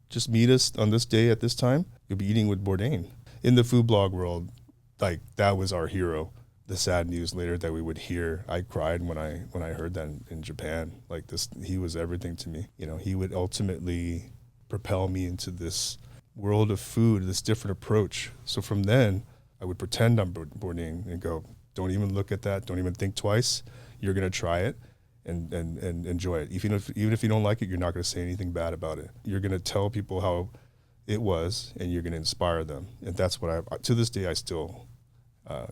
just meet us on this day at this time. You'll be eating with Bourdain. In the food blog world, like that was our hero. The sad news later that we would hear, I cried when I heard that in Japan. Like this, he was everything to me. You know, he would ultimately propel me into this world of food, this different approach. So from then, I would pretend I'm Bourdain and go, don't even look at that. Don't even think twice. You're going to try it and enjoy it. Even if you don't like it, you're not going to say anything bad about it. You're going to tell people how it was, and you're going to inspire them. And that's what to this day, I still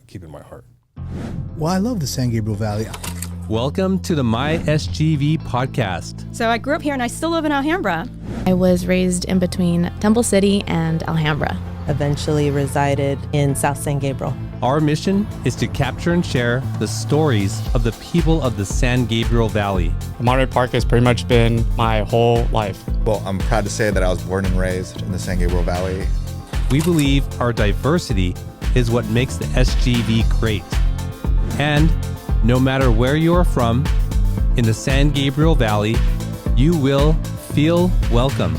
keep in my heart. Well, I love the San Gabriel Valley. Welcome to the MySGV Podcast. So I grew up here and I still live in Alhambra. I was raised in between Temple City and Alhambra. Eventually resided in South San Gabriel. Our mission is to capture and share the stories of the people of the San Gabriel Valley. Monterey Park has pretty much been my whole life. Well, I'm proud to say that I was born and raised in the San Gabriel Valley. We believe our diversity is what makes the SGV great. And no matter where you are from in the San Gabriel Valley, you will feel welcome.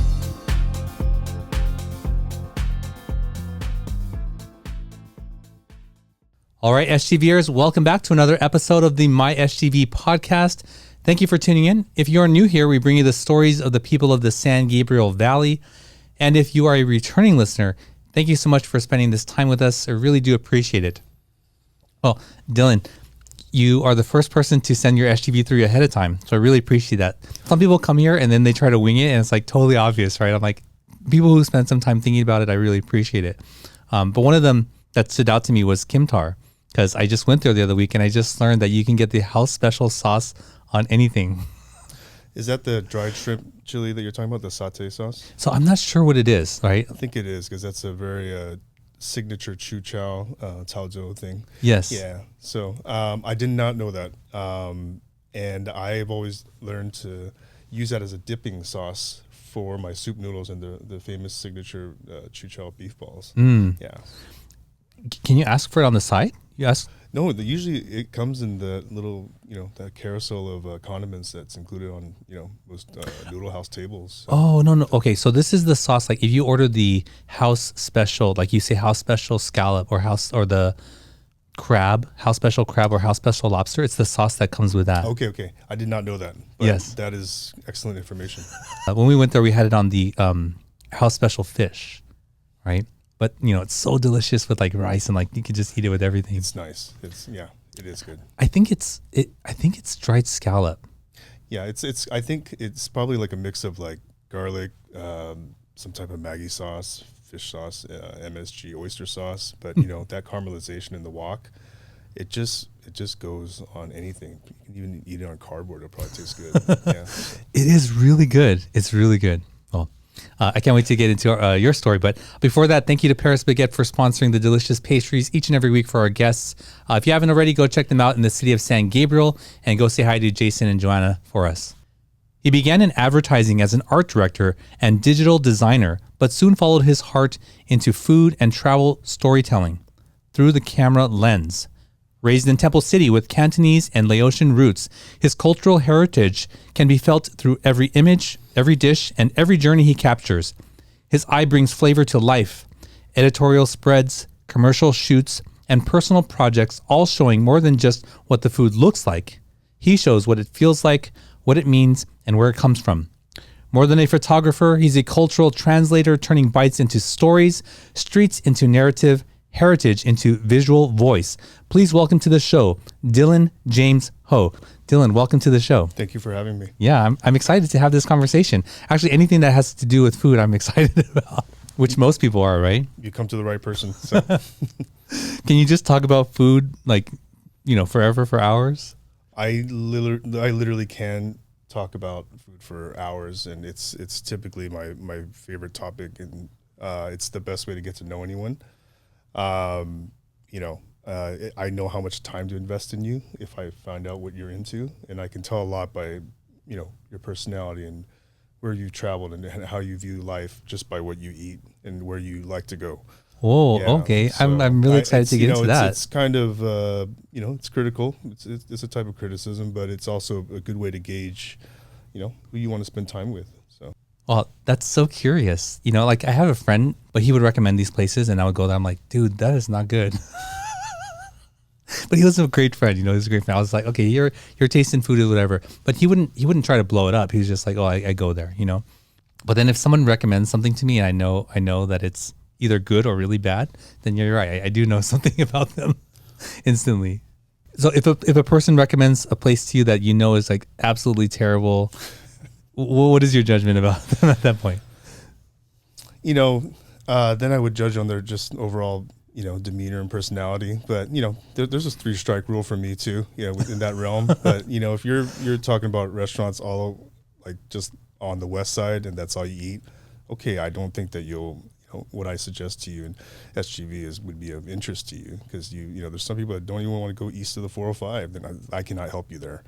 All right, SGVers, welcome back to another episode of the MySGV Podcast. Thank you for tuning in. If you're new here, we bring you the stories of the people of the San Gabriel Valley. And if you are a returning listener, thank you so much for spending this time with us. I really do appreciate it. Well, Dylan, you are the first person to send your SGV through ahead of time, so I really appreciate that. Some people come here and then they try to wing it, and it's like totally obvious, right? I'm like, people who spend some time thinking about it, I really appreciate it. But one of them that stood out to me was Kimtar, because I just went there the other week and I just learned that you can get the house special sauce on anything. Is that the dried shrimp chili that you're talking about, the satay sauce? So I'm not sure what it is, right? I think it is, because that's a very signature Chu Chow Taozhou thing. Yes. Yeah. So I did not know that. And I've always learned to use that as a dipping sauce for my soup noodles and the famous signature Chu Chow beef balls. Yeah. Can you ask for it on the side? You ask? No, usually it comes in the little, that carousel of condiments that's included on, most noodle house tables. So. Oh, no. Okay, so this is the sauce. Like if you order the house special, like you say house special scallop or the crab, house special crab or house special lobster, it's the sauce that comes with that. Okay. I did not know that. But yes. That is excellent information. When we went there, we had it on the house special fish, right? But it's so delicious with like rice and like you could just eat it with everything. It's nice. It is good. I think it's dried scallop. Yeah, I think it's probably like a mix of like garlic, some type of Maggi sauce, fish sauce, MSG oyster sauce. But that caramelization in the wok, it just goes on anything. You can even eat it on cardboard. It'll probably taste good. Yeah. It is really good. It's really good. Well, I can't wait to get into your story. But before that, thank you to Paris Baguette for sponsoring the delicious pastries each and every week for our guests. If you haven't already, go check them out in the city of San Gabriel and go say hi to Jason and Joanna for us. He began in advertising as an art director and digital designer, but soon followed his heart into food and travel storytelling through the camera lens. Raised in Temple City with Cantonese and Laotian roots, his cultural heritage can be felt through every image, every dish, and every journey he captures. His eye brings flavor to life. Editorial spreads, commercial shoots, and personal projects all showing more than just what the food looks like. He shows what it feels like, what it means, and where it comes from. More than a photographer, he's a cultural translator turning bites into stories, streets into narrative, heritage into visual voice. Please welcome to the show, Dylan James Ho. Dylan, welcome to the show. Thank you for having me. Yeah, I'm excited to have this conversation. Actually, anything that has to do with food, I'm excited about, which most people are, right? You come to the right person. So. Can you just talk about food, like, forever, for hours? I literally can talk about food for hours, and it's typically my favorite topic, and it's the best way to get to know anyone. I know how much time to invest in you if I find out what you're into, and I can tell a lot by, your personality and where you traveled and how you view life just by what you eat and where you like to go. Oh, yeah, okay. So I'm really excited to get into that. It's kind of, it's critical. It's a type of criticism, but it's also a good way to gauge, who you want to spend time with. So. Well, that's so curious. You know, like I have a friend, but he would recommend these places and I would go there. I'm like, dude, that is not good. But he was a great friend, you know, he was a great friend. I was like, okay, you're tasting food or whatever. But he wouldn't try to blow it up. He was just like, oh, I go there, you know. But then if someone recommends something to me and I know that it's either good or really bad, then you're right. I do know something about them instantly. So if a person recommends a place to you that you know is like absolutely terrible, what is your judgment about them at that point? You know, then I would judge on their just overall, you know, demeanor and personality. But, you know, there's a 3-strike rule for me too, you know, within that realm. But, you know, if you're talking about restaurants all like just on the west side and that's all you eat, okay, I don't think that you know, what I suggest to you in SGV would be of interest to you, because you know, there's some people that don't even want to go east of the 405, then I cannot help you there,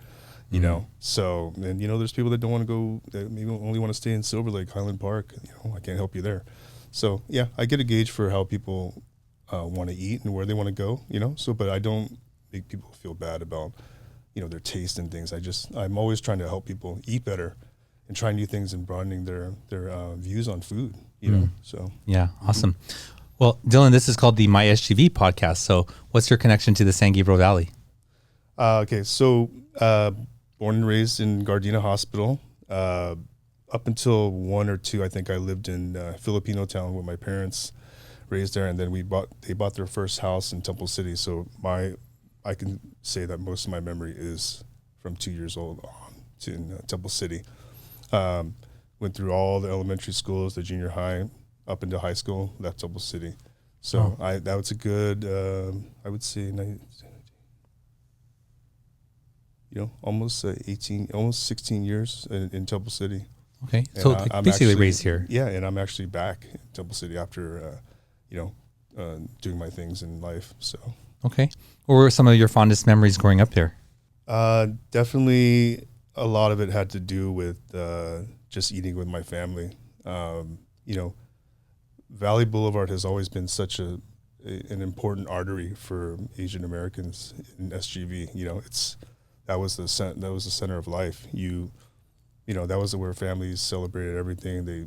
you know. So, and you know, there's people that don't want to go, that maybe only want to stay in Silver Lake, Highland Park, you know, I can't help you there. So yeah, I get a gauge for how people want to eat and where they want to go, you know. So, but I don't make people feel bad about, you know, their taste and things. I'm always trying to help people eat better and try new things and broadening their views on food, you know. So yeah, awesome. Well, Dylan, this is called the MySGV Podcast. So what's your connection to the San Gabriel Valley? Okay, so born and raised in Gardena Hospital. Up until 1 or 2, I think I lived in Filipino town with my parents, raised there, and then they bought their first house in Temple City. So I can say that most of my memory is from 2 years old on to in Temple City. Went through all the elementary schools, the junior high, up into high school, left Temple City. So that was a good, I would say, you know, almost 16 years in Temple City. Okay, And so I'm basically actually, raised here. Yeah, and I'm actually back in Temple City after, you know, doing my things in life. So Okay, what were some of your fondest memories growing up there? definitely a lot of it had to do with just eating with my family. You know, Valley Boulevard has always been such an important artery for Asian Americans in SGV. You know, that was the center of life. You know, that was where families celebrated everything. They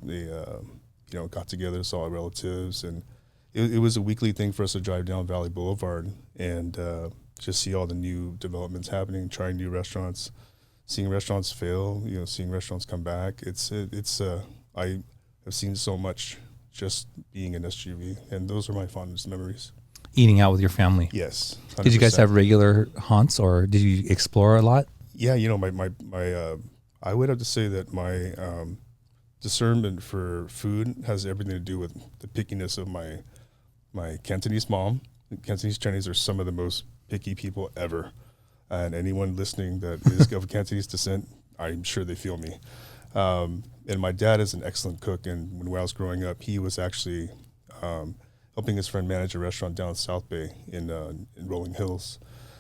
you know, got together, saw relatives, and it was a weekly thing for us to drive down Valley Boulevard and just see all the new developments happening, trying new restaurants, seeing restaurants fail, you know, seeing restaurants come back. I have seen so much just being in SGV, and those are my fondest memories. Eating out with your family. Yes. 100%. Did you guys have regular haunts, or did you explore a lot? Yeah, you know, my I would have to say that my discernment for food has everything to do with the pickiness of my Cantonese mom. Cantonese Chinese are some of the most picky people ever, and anyone listening that is of Cantonese descent, I'm sure they feel me. And my dad is an excellent cook, and when I was growing up, he was actually helping his friend manage a restaurant down South Bay in Rolling Hills.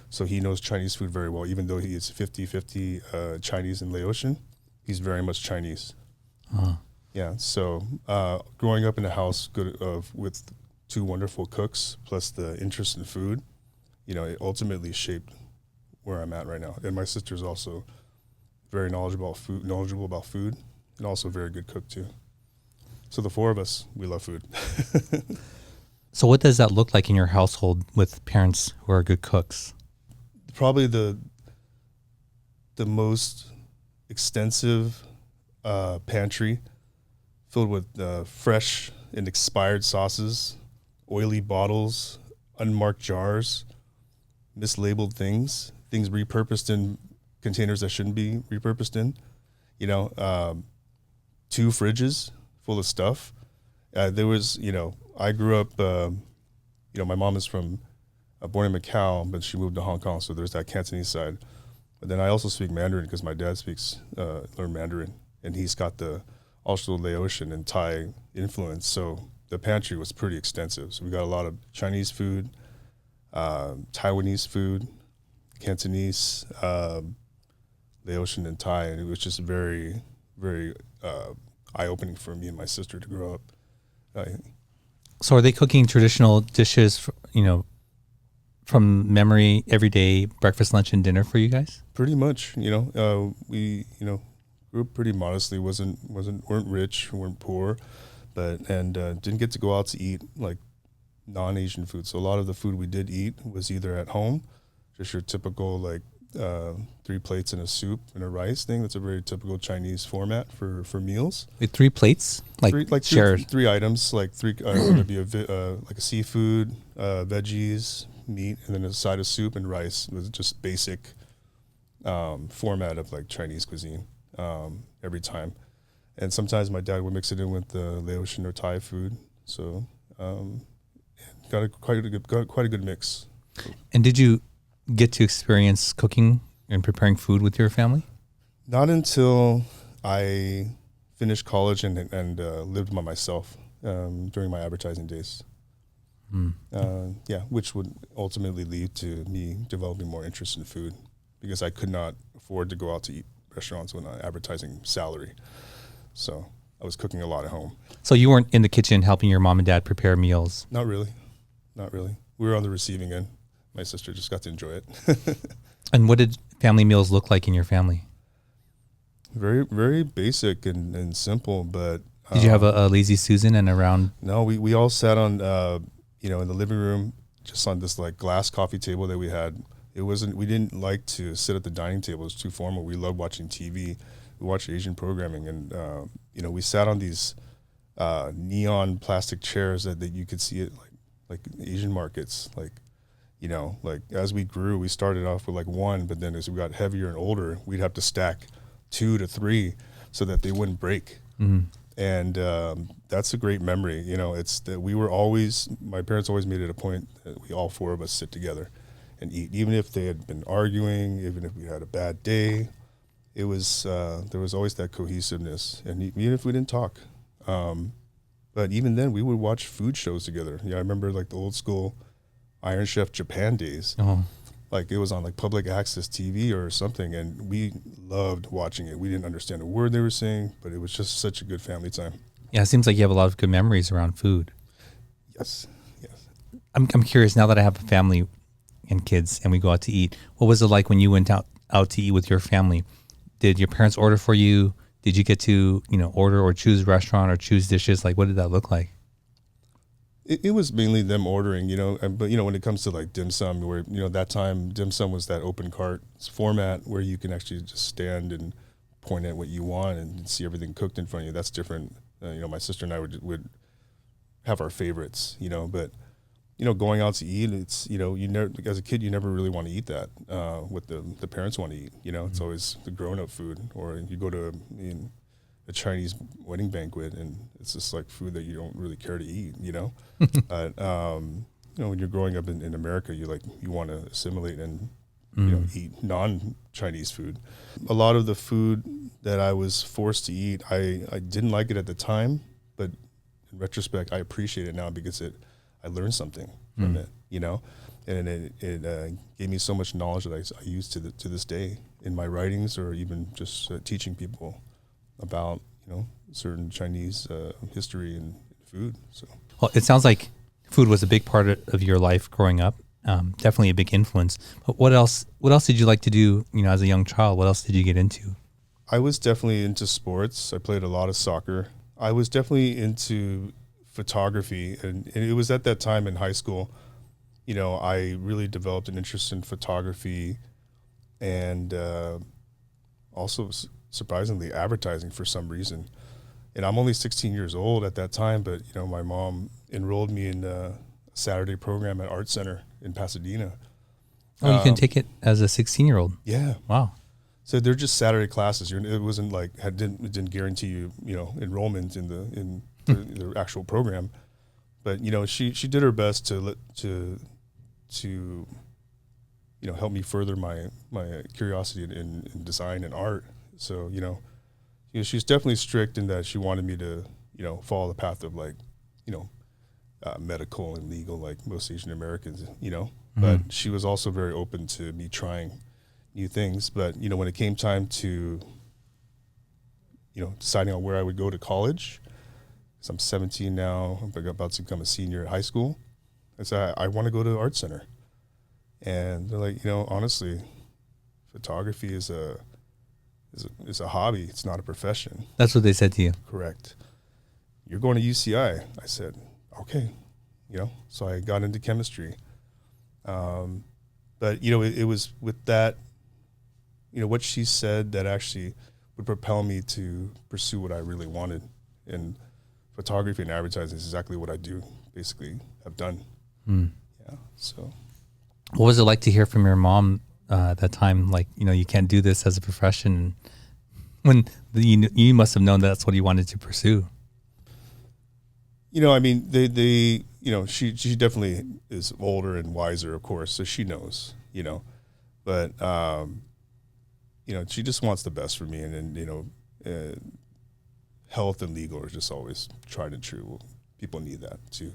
So he knows Chinese food very well, even though he is 50-50 Chinese and Laotian. He's very much Chinese. Yeah, so growing up in a house with 2 wonderful cooks, plus the interest in food, you know, it ultimately shaped where I'm at right now. And my sister's also very knowledgeable about food, and also a very good cook too. So the 4 of us, we love food. So what does that look like in your household with parents who are good cooks? Probably the most extensive pantry filled with fresh and expired sauces, oily bottles, unmarked jars, mislabeled things repurposed in containers that shouldn't be repurposed in. You know, 2 fridges full of stuff. There was, you know, I grew up, you know, my mom is from, born in Macau, but she moved to Hong Kong, so there's that Cantonese side. But then I also speak Mandarin because my dad learned Mandarin, and he's got also Laotian and Thai influence. So the pantry was pretty extensive. So we got a lot of Chinese food, Taiwanese food, Cantonese, Laotian, and Thai, and it was just very, very eye-opening for me and my sister to grow up. So are they cooking traditional dishes, you know, from memory every day, breakfast, lunch, and dinner for you guys? Pretty much, you know, we, you know, grew up pretty modestly. weren't rich, weren't poor, but didn't get to go out to eat like non-Asian food. So a lot of the food we did eat was either at home, just your typical like 3 plates and a soup and a rice thing. That's a very typical Chinese format for meals. With 3 plates, like shared. Three items, like three. Would be like a seafood, veggies, meat, and then a side of soup and rice. It was just basic format of like Chinese cuisine every time. And sometimes my dad would mix it in with the Laotian or Thai food. So got quite a good mix. And did you get to experience cooking and preparing food with your family? Not until I finished college and lived by myself during my advertising days. Which would ultimately lead to me developing more interest in food because I could not afford to go out to eat restaurants with an advertising salary. So I was cooking a lot at home. So you weren't in the kitchen helping your mom and dad prepare meals? Not really. We were on the receiving end. My sister just got to enjoy it. And what did family meals look like in your family? Very, very basic and simple, but... Did you have a lazy Susan and around? No, we all sat on, in the living room, just on this like glass coffee table that we had. We didn't like to sit at the dining table. It was too formal. We loved watching TV. We watched Asian programming and, we sat on these neon plastic chairs that you could see it like Asian markets, like as we grew, we started off with like 1, but then as we got heavier and older, we'd have to stack 2 to 3 so that they wouldn't break. Mm-hmm. And that's a great memory. It's that my parents always made it a point that we all 4 of us sit together and eat, even if they had been arguing, even if we had a bad day. It was there was always that cohesiveness, and even if we didn't talk. But even then, we would watch food shows together. I remember like the old school Iron Chef Japan days. Oh. Like it was on like public access TV or something, and we loved watching it. We didn't understand a word they were saying, but it was just such a good family time. Yeah, it seems like you have a lot of good memories around food. Yes. I'm curious, now that I have a family and kids and we go out to eat, what was it like when you went out to eat with your family? Did your parents order for you? Did you get to, order or choose restaurant or choose dishes? Like, what did that look like? It was mainly them ordering, but when it comes to like dim sum, where, that time dim sum was that open cart format where you can actually just stand and point at what you want and see everything cooked in front of you. That's different. My sister and I would have our favorites, but, going out to eat, it's, you never, as a kid, you never really want to eat that, what the parents want to eat, It's always the grown up food, or you go to a Chinese wedding banquet and it's just like food that you don't really care to eat, But, when you're growing up in America, you want to assimilate and, eat non-Chinese food. A lot of the food that I was forced to eat, I didn't like it at the time, but in retrospect, I appreciate it now because I learned something from it, and it gave me so much knowledge that I use to this day in my writings or even just teaching people about certain Chinese history and food. So, well, it sounds like food was a big part of your life growing up. Definitely a big influence. But what else did you like to do? As a young child, what else did you get into? I was definitely into sports. I played a lot of soccer. I was definitely into photography, and it was at that time in high school. I really developed an interest in photography, and also surprisingly advertising for some reason. And I'm only 16 years old at that time, but my mom enrolled me in a Saturday program at Art Center in Pasadena. Oh, you can take it as a 16-year-old. Yeah. Wow. So they're just Saturday classes. It wasn't like it didn't guarantee you enrollment in the actual program, but she did her best to help me further my curiosity in design and art. So she's definitely strict in that she wanted me to follow the path of medical and legal like most Asian Americans, but she was also very open to me trying new things. But when it came time to deciding on where I would go to college, because I'm 17 now, I'm about to become a senior at high school, I said I want to go to Art Center. And they're like, honestly, photography is is a hobby. It's not a profession. That's what they said to you. Correct. You're going to UCI. I said, okay, so I got into chemistry. But, it was with that, what she said that actually would propel me to pursue what I really wanted. And photography and advertising is exactly what I do, basically, have done. Yeah, so. What was it like to hear from your mom at that time? Like, you can't do this as a profession. When you must have known that's what you wanted to pursue. I mean, they she definitely is older and wiser, of course, so she knows, but, she just wants the best for me. And health and legal are just always tried and true. Well, people need that too,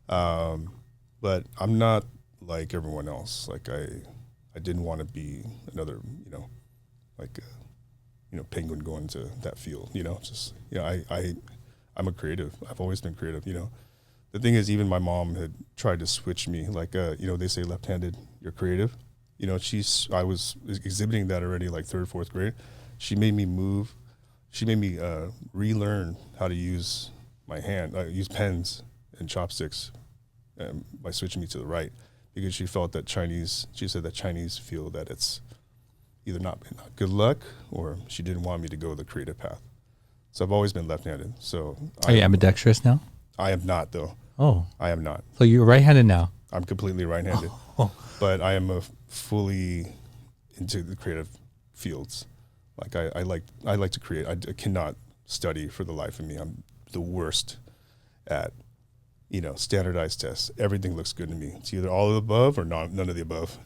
but I'm not like everyone else. Like I didn't want to be another, penguin going to that field, I'm a creative. I've always been creative, The thing is, even my mom had tried to switch me. Like, they say left-handed, you're creative. I was exhibiting that already, like 3rd, 4th grade. She made me move. She made me relearn how to use my hand, use pens and chopsticks by switching me to the right, because she felt that she said that Chinese feel that it's either not good luck, or she didn't want me to go the creative path. So I've always been left-handed. So are you ambidextrous now? I am not, though. Oh, I am not. So you're right-handed now? I'm completely right-handed, but I am fully into the creative fields. Like I like to create. I cannot study for the life of me. I'm the worst at, standardized tests. Everything looks good to me. It's either all of the above or none of the above.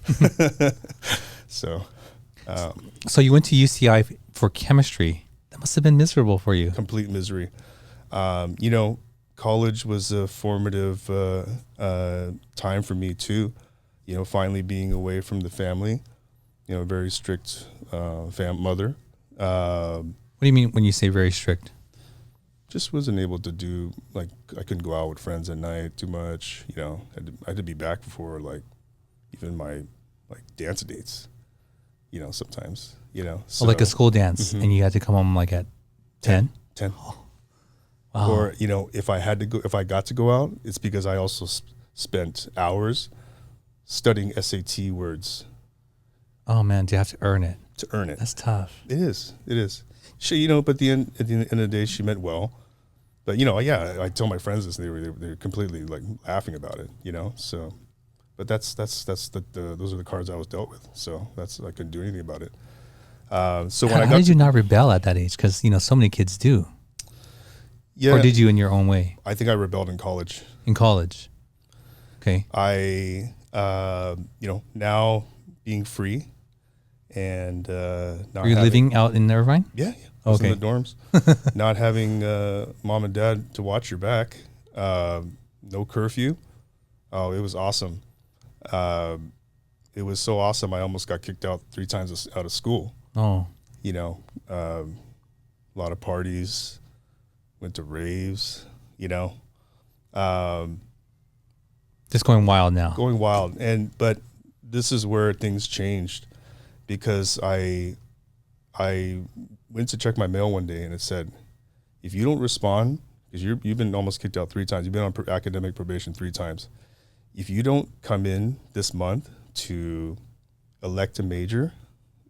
So you went to UCI for chemistry. That must have been miserable for you. Complete misery. College was a formative time for me too. Finally being away from the family. Very strict mother. What do you mean when you say very strict? Just wasn't able to do, like, I couldn't go out with friends at night too much. I had to be back before, like, even my, like, dance dates. Sometimes. So, like a school dance, and you had to come home like at 10? 10. Oh. Wow. Or, if I got to go out, it's because I also spent hours studying SAT words. Oh man, do you have to earn it? To earn it. That's tough. It is. She, but at the end of the day, she meant well. But, I tell my friends this, and they're completely, like, laughing about it, so. But that's those are the cards I was dealt with. So I couldn't do anything about it. So when how did you not rebel at that age? Because so many kids do. Yeah. Or did you in your own way? I think I rebelled in college. In college. Okay. I now being free, and not were you living out in Irvine? Yeah. I was okay. in the dorms, not having mom and dad to watch your back, no curfew. Oh, it was awesome. It was so awesome. I almost got kicked out 3 times out of school. Oh, a lot of parties, went to raves, just going wild now. Going wild. But this is where things changed, because I went to check my mail one day, and it said, if you don't respond, because you've been almost kicked out 3 times, you've been on academic probation 3 times. If you don't come in this month to elect a major,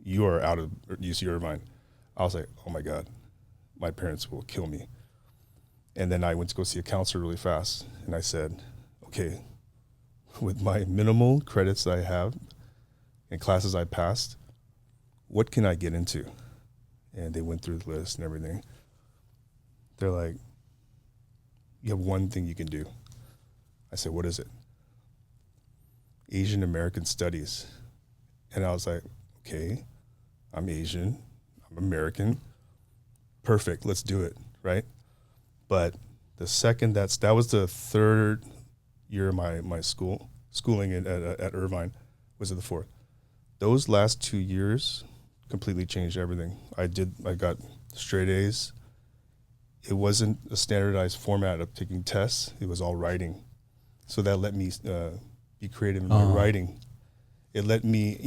you are out of UC Irvine. I was like, oh my God, my parents will kill me. And then I went to go see a counselor really fast. And I said, okay, with my minimal credits that I have and classes I passed, what can I get into? And they went through the list and everything. They're like, you have one thing you can do. I said, what is it? Asian American Studies. And I was like, okay, I'm Asian, I'm American, perfect, let's do it, right? But the second that was the 3rd year of my schooling at Irvine, was it the 4th? Those last 2 years completely changed everything. I got straight A's. It wasn't a standardized format of taking tests, it was all writing. So that let me be creative in my writing. It let me,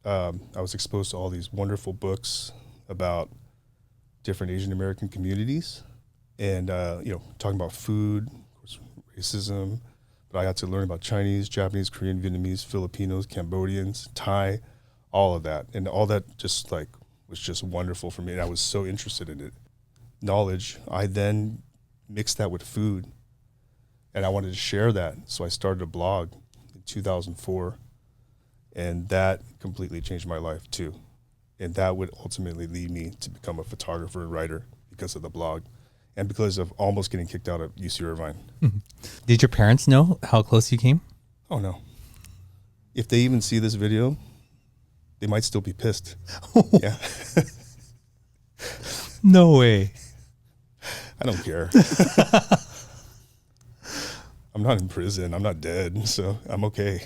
I was exposed to all these wonderful books about different Asian American communities, and talking about food, of course, racism. But I got to learn about Chinese, Japanese, Korean, Vietnamese, Filipinos, Cambodians, Thai, all of that, and all that just like was just wonderful for me, and I was so interested in it. Knowledge. I then mixed that with food, and I wanted to share that, so I started a blog in 2004, and that completely changed my life too. And that would ultimately lead me to become a photographer and writer because of the blog and because of almost getting kicked out of UC Irvine. Mm-hmm. Did your parents know how close you came? Oh, no. If they even see this video, they might still be pissed. Yeah. No way. I don't care. I'm not in prison. I'm not dead, so I'm okay.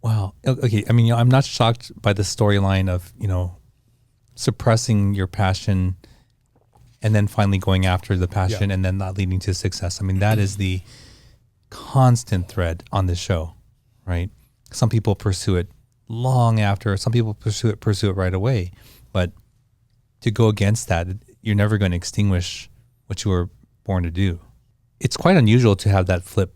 Wow. Okay. I mean, I'm not shocked by the storyline of, suppressing your passion and then finally going after the passion and then not leading to success. I mean, that is the constant thread on this show, right? Some people pursue it long after, some people pursue it right away. But to go against that, you're never going to extinguish what you were born to do. It's quite unusual to have that flip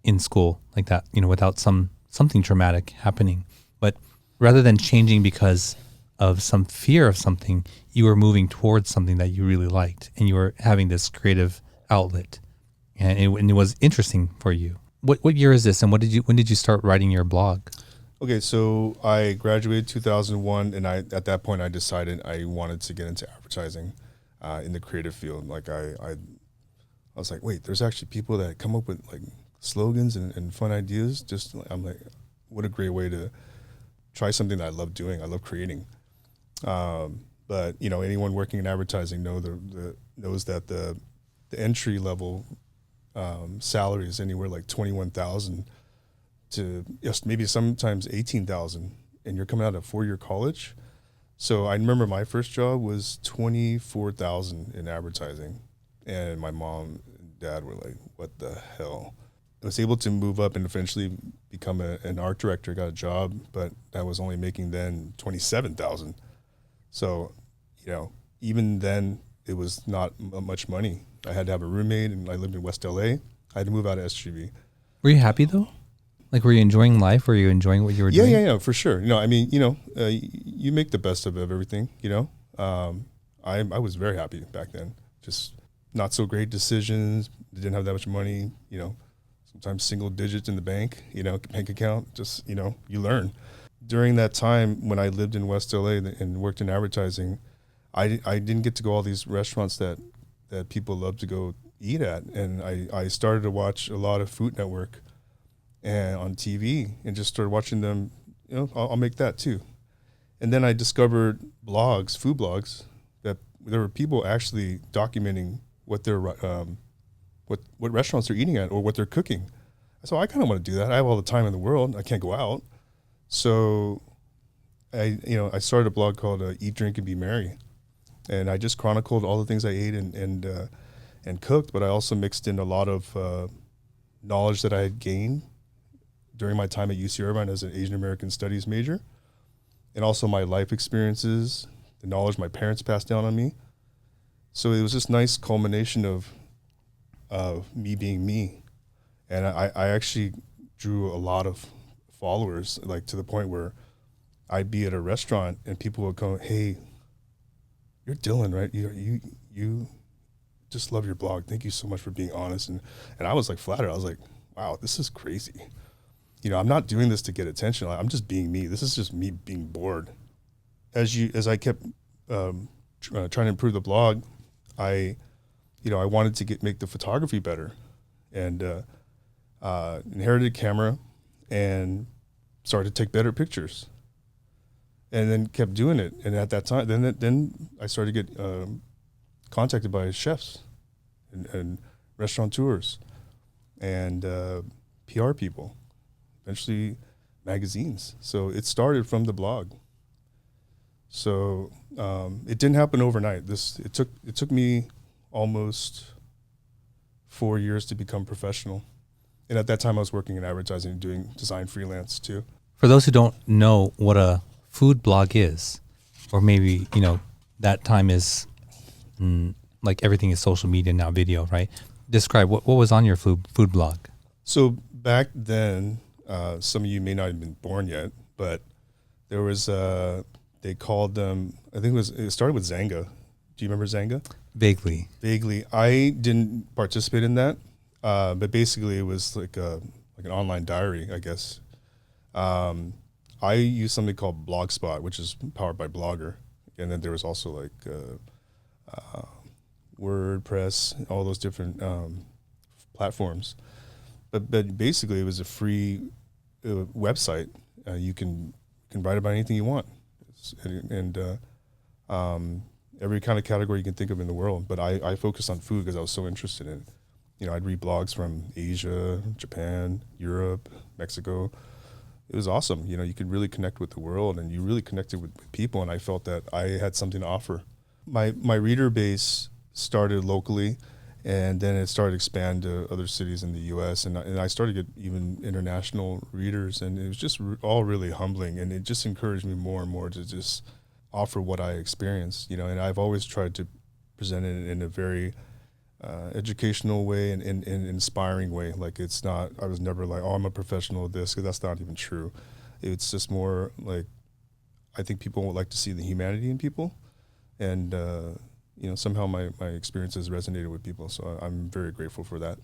in school like that, without something traumatic happening. But rather than changing because of some fear of something, you were moving towards something that you really liked, and you were having this creative outlet, and it was interesting for you. What year is this, and when did you start writing your blog? Okay, so I graduated 2001, and at that point I decided I wanted to get into advertising in the creative field. Like I was like, wait, there's actually people that come up with like slogans and fun ideas. I'm like, what a great way to try something that I love doing. I love creating. But anyone working in advertising knows that the entry level salary is anywhere like 21,000 to maybe sometimes 18,000, and you're coming out of 4-year college. So I remember my first job was 24,000 in advertising, and my mom and dad were like, "What the hell?" I was able to move up and eventually become an art director, got a job, but I was only making then 27,000. So, even then it was not much money. I had to have a roommate, and I lived in West LA. I had to move out of SGV. Were you happy though? Like, were you enjoying life? Were you enjoying what you were doing? Yeah, for sure. You make the best of everything, I was very happy back then. Just not so great decisions. Didn't have that much money, sometimes single digits in the bank, bank account, just, you learn. During that time when I lived in West LA and worked in advertising, I didn't get to go all these restaurants that people love to go eat at. And I started to watch a lot of Food Network and on TV and just started watching them, I'll make that too. And then I discovered blogs, food blogs, that there were people actually documenting what their what restaurants they're eating at or what they're cooking. So I kind of want to do that. I have all the time in the world. I can't go out. So I started a blog called Eat, Drink, and Be Merry. And I just chronicled all the things I ate and cooked, but I also mixed in a lot of knowledge that I had gained during my time at UC Irvine as an Asian American Studies major, and also my life experiences, the knowledge my parents passed down on me. So it was this nice culmination of me being me. And I actually drew a lot of followers, like to the point where I'd be at a restaurant and people would go, "Hey, you're Dylan, right? You just love your blog. Thank you so much for being honest." And I was like flattered. I was like, wow, this is crazy. I'm not doing this to get attention. I'm just being me. This is just me being bored. As I kept trying to improve the blog, I wanted to make the photography better, and inherited a camera and started to take better pictures, and then kept doing it. And at that time, then I started to get contacted by chefs and restaurateurs and PR people, eventually magazines. So it started from the blog. So it didn't happen overnight. It took me almost 4 years to become professional. And at that time I was working in advertising and doing design freelance too. For those who don't know what a food blog is, or maybe, that time is like everything is social media now, video, right? Describe what was on your food blog. So back then, some of you may not have been born yet, but there was, they called them, I think it started with Zanga. Do you remember Zanga? Vaguely. I didn't participate in that, but basically it was like an online diary, I guess. I used something called Blogspot, which is powered by Blogger. And then there was also like WordPress, all those different platforms. But basically it was a free website. You can write about anything you want. And every kind of category you can think of in the world. But I focused on food because I was so interested in it. I'd read blogs from Asia, Japan, Europe, Mexico. It was awesome. You could really connect with the world, and you really connected with people, and I felt that I had something to offer. My reader base started locally, and then it started to expand to other cities in the U.S., and I started to get even international readers, and it was just all really humbling, and it just encouraged me more and more to just offer what I experienced, and I've always tried to present it in a very educational way and inspiring way. Like I was never like, I'm a professional at this, because that's not even true. It's just more like, I think people would like to see the humanity in people, and somehow my experiences resonated with people, so I'm very grateful for that.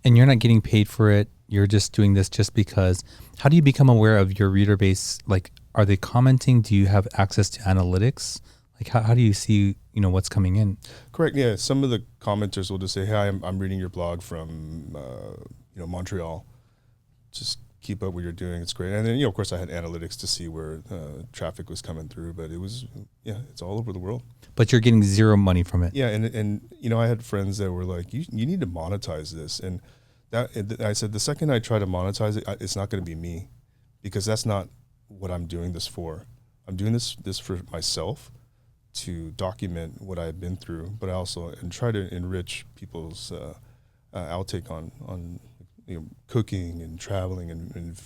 And you're not getting paid for it, you're just doing this just because. How do you become aware of your reader base? Like, are they commenting? Do you have access to analytics? Like, how do you see, what's coming in? Correct. Yeah. Some of the commenters will just say, "Hey, I'm reading your blog from, Montreal. Just keep up what you're doing. It's great." And then, of course, I had analytics to see where traffic was coming through, but it's all over the world. But you're getting zero money from it. Yeah. And I had friends that were like, you need to monetize this. And I said, the second I try to monetize it, it's not going to be me, because that's not what I'm doing this for. I'm doing this for myself, to document what I've been through, but and try to enrich people's outtake on cooking and traveling and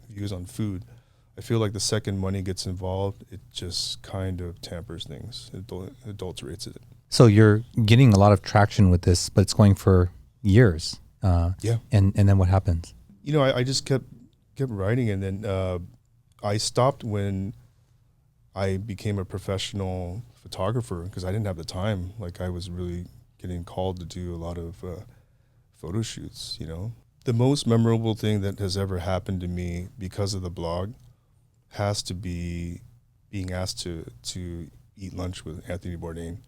views on food. I feel like the second money gets involved, it just kind of tampers things, adulterates it. So you're getting a lot of traction with this, but it's going for years. Yeah. And then what happens? I just kept writing, and then I stopped when I became a professional photographer, because I didn't have the time. Like, I was really getting called to do a lot of photo shoots, The most memorable thing that has ever happened to me because of the blog has to be being asked to eat lunch with Anthony Bourdain.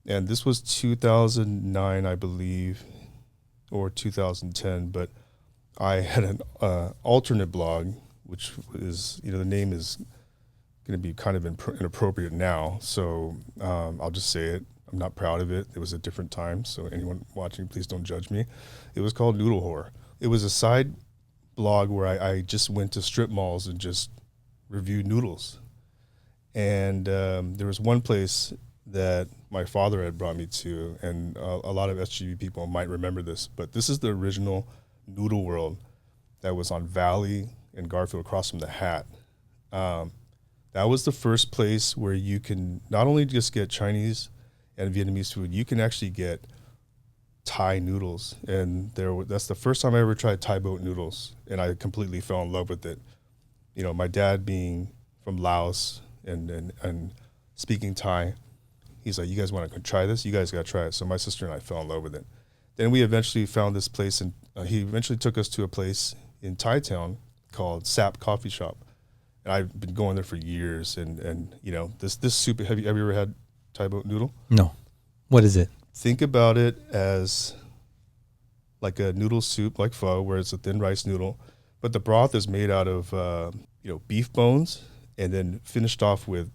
And this was 2009, I believe, or 2010, but I had an alternate blog, which is, the name is going to be kind of inappropriate now, so I'll just say it. I'm not proud of it. It was a different time, so anyone watching, please don't judge me. It was called Noodle Whore. It was a side blog where I just went to strip malls and just reviewed noodles. And there was one place that my father had brought me to, and a lot of SGV people might remember this, but this is the original Noodle World that was on Valley and Garfield across from the Hat. That was the first place where you can not only just get Chinese and Vietnamese food, you can actually get Thai noodles. And that's the first time I ever tried Thai boat noodles, and I completely fell in love with it. My dad being from Laos and speaking Thai, he's like, "You guys want to try this? You guys got to try it." So my sister and I fell in love with it. Then we eventually found this place, and he eventually took us to a place in Thai Town called Sap Coffee Shop. And I've been going there for years, and this soup. Have you ever had Thai boat noodle? No. What is it? Think about it as like a noodle soup, like pho, where it's a thin rice noodle, but the broth is made out of beef bones, and then finished off with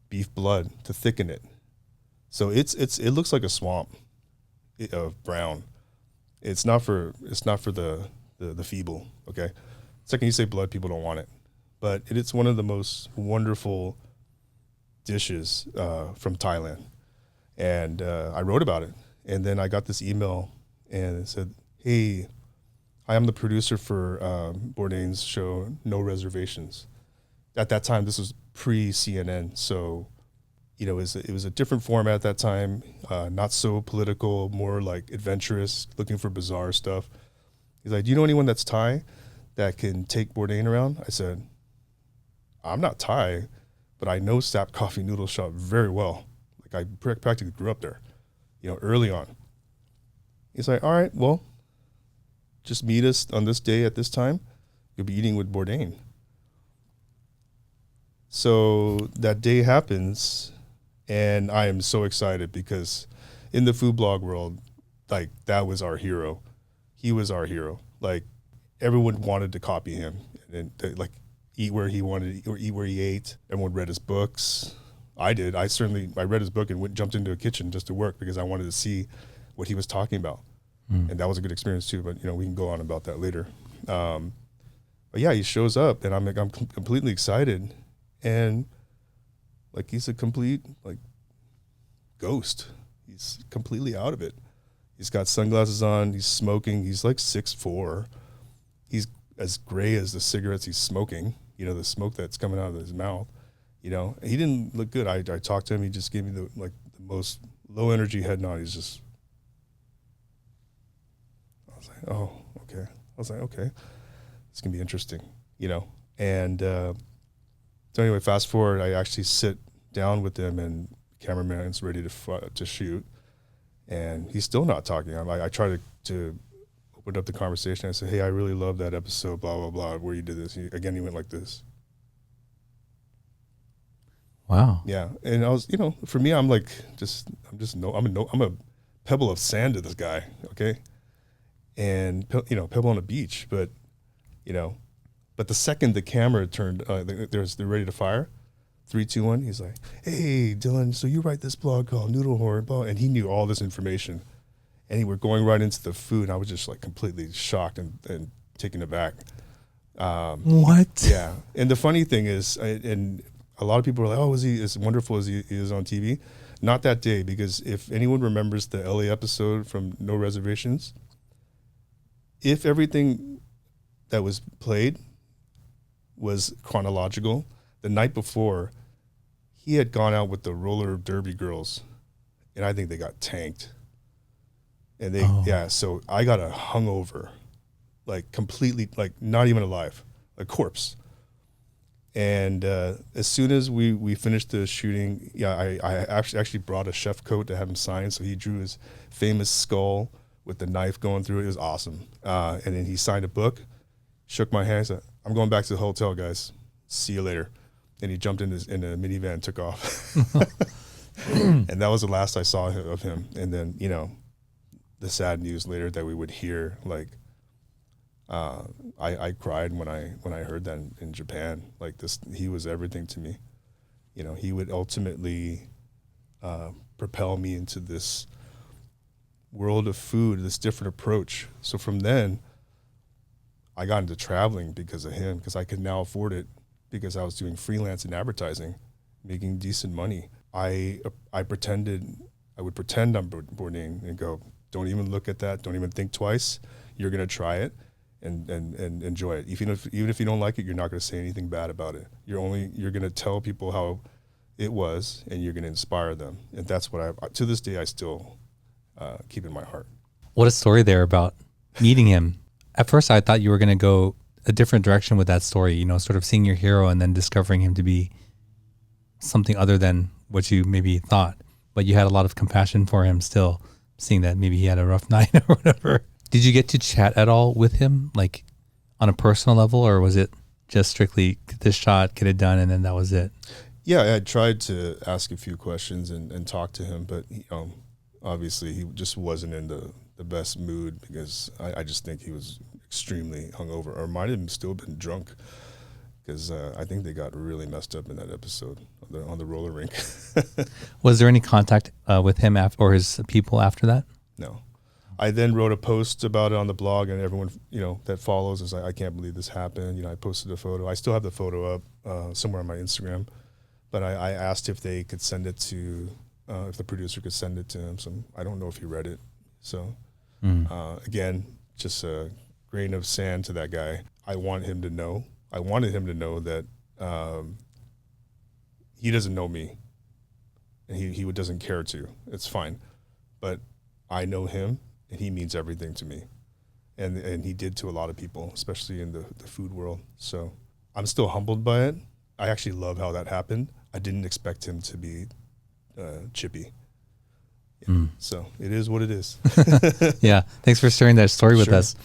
beef blood to thicken it. So it looks like a swamp of brown. It's not for the feeble. Okay, second you say blood, people don't want it. But it's one of the most wonderful dishes from Thailand. And I wrote about it. And then I got this email, and it said, "Hey, I am the producer for Bourdain's show, No Reservations. At that time, this was pre-CNN, so it was a different format at that time, not so political, more like adventurous, looking for bizarre stuff. He's like, do you know anyone that's Thai that can take Bourdain around? I said, I'm not Thai, but I know Sap Coffee Noodle Shop very well. Like I practically grew up there, early on. He's like, all right, well, just meet us on this day at this time. You'll be eating with Bourdain. So that day happens, and I am so excited because in the food blog world, like that was our hero. He was our hero. Like everyone wanted to copy him and like eat where he wanted or eat where he ate. Everyone read his books. I did. I read his book and jumped into a kitchen just to work because I wanted to see what he was talking about. And that was a good experience too, but we can go on about that later. But yeah, he shows up and I'm completely excited, and like he's a complete like ghost. He's completely out of it. He's got sunglasses on, he's smoking, he's like 6'4". He's as gray as the cigarettes he's smoking, the smoke that's coming out of his mouth. He didn't look good. I talked to him, he just gave me the most low energy head nod. He's just, I was like, okay, it's gonna be interesting, And so anyway, fast forward, I actually sit down with him, and the cameraman's ready to shoot, and he's still not talking. I try to open up the conversation. I said, hey, I really love that episode, blah, blah, blah, where you did this. He went like this. Wow. Yeah, and I was, for me, I'm like, I'm a pebble of sand to this guy, okay? And, pebble on a beach, but the second the camera turned, they're ready to fire, 3, 2, 1, he's like, hey, Dylan, so you write this blog called Noodle Horror, blah, and he knew all this information. And he were going right into the food, and I was just like completely shocked and taken aback. What? Yeah, and the funny thing is, and a lot of people are like, oh, is he as wonderful as he is on TV? Not that day, because if anyone remembers the LA episode from No Reservations, if everything that was played was chronological, the night before, he had gone out with the roller derby girls, and I think they got tanked. And so I got a hungover, like completely, like not even alive, a corpse. And as soon as we finished the shooting, I actually brought a chef coat to have him sign. So he drew his famous skull with the knife going through it. It was awesome. And then he signed a book, shook my hand, said, I'm going back to the hotel, guys. See you later. And he jumped in a minivan and took off. And that was the last I saw of him. And then, the sad news later that we would hear, like, I cried when I heard that in Japan. Like this, he was everything to me. He would ultimately propel me into this world of food, this different approach. So from then, I got into traveling because of him, because I could now afford it, because I was doing freelance in advertising, making decent money. I would pretend I'm Bourdain and go, don't even look at that, don't even think twice. You're gonna try it and enjoy it. Even if you don't like it, you're not gonna say anything bad about it. You're gonna tell people how it was, and you're gonna inspire them. And that's what to this day I still keep in my heart. What a story there about meeting him. At first I thought you were gonna go a different direction with that story, sort of seeing your hero and then discovering him to be something other than what you maybe thought. But you had a lot of compassion for him still, seeing that maybe he had a rough night or whatever. Did you get to chat at all with him, like on a personal level, or was it just strictly get this shot, get it done, and then that was it? Yeah, I tried to ask a few questions and talk to him, but obviously he just wasn't in the best mood, because I just think he was extremely hungover, or might have still been drunk, because I think they got really messed up in that episode on the roller rink. Was there any contact with him or his people after that? No. I then wrote a post about it on the blog, and everyone that follows is like, I can't believe this happened. I posted a photo. I still have the photo up somewhere on my Instagram, but I asked if they could send it to, if the producer could send it to him. So I don't know if he read it. So again, just grain of sand to that guy. I wanted him to know that he doesn't know me, and he doesn't care to. It's fine, but I know him, and he means everything to me, and he did to a lot of people, especially in the food world. So I'm still humbled by it. I actually love how that happened. I didn't expect him to be chippy. Yeah. So it is what it is. Yeah. Thanks for sharing that story with Sure. us.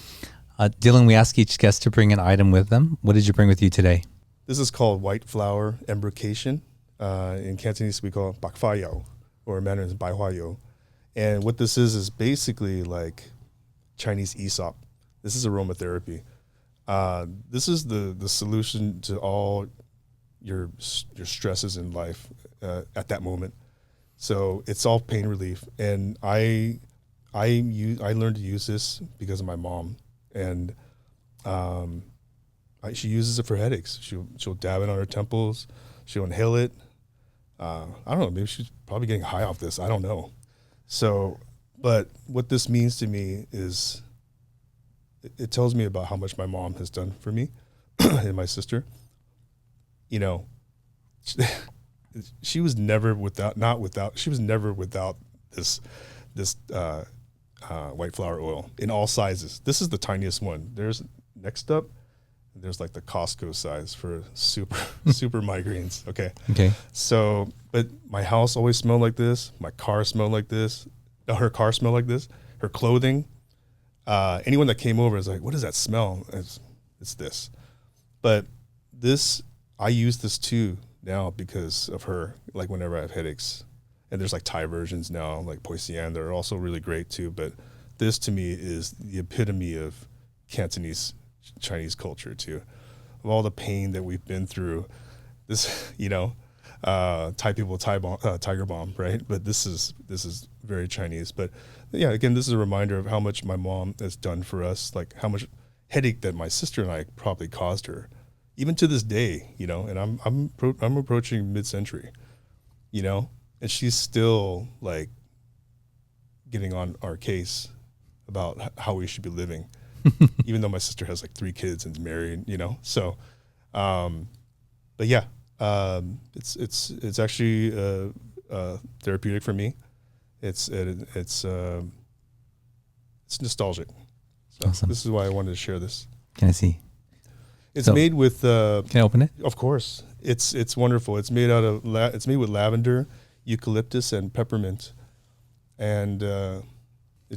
Dylan, we ask each guest to bring an item with them. What did you bring with you today? This is called white flour embrocation. In Cantonese, we call it bak fa yao, or in Mandarin, bai hua yo. And what this is basically like Chinese Aesop. This is aromatherapy. This is the solution to all your stresses in life at that moment. So it's all pain relief, and I learned to use this because of my mom, and she uses it for headaches. She'll dab it on her temples, she'll inhale it. I don't know, maybe she's probably getting high off this. I don't know. So, but what this means to me is it tells me about how much my mom has done for me and my sister. You know, she was never without this white flour oil in all sizes. This is the tiniest one. There's next up, there's like the Costco size for super migraines. Okay. So, but my house always smelled like this. My car smelled like this. Her car smelled like this. Her clothing. Anyone that came over is like, what does that smell? It's this. But this, I use this too now because of her, like whenever I have headaches. And there's like Thai versions now, like Poisian. They're also really great too. But this to me is the epitome of Cantonese Chinese culture too. Of all the pain that we've been through, this, Thai people, tiger bomb, right? But this is very Chinese. But yeah, again, this is a reminder of how much my mom has done for us, like how much headache that my sister and I probably caused her, even to this day, and I'm approaching mid-century, and she's still like getting on our case about how we should be living, even though my sister has like 3 kids and is married, so, but yeah, it's actually therapeutic for me. It's nostalgic. So Awesome. This is why I wanted to share this. Can I see? It's made with. Can I open it? Of course, it's wonderful. It's made out of it's made with lavender, eucalyptus, and peppermint, and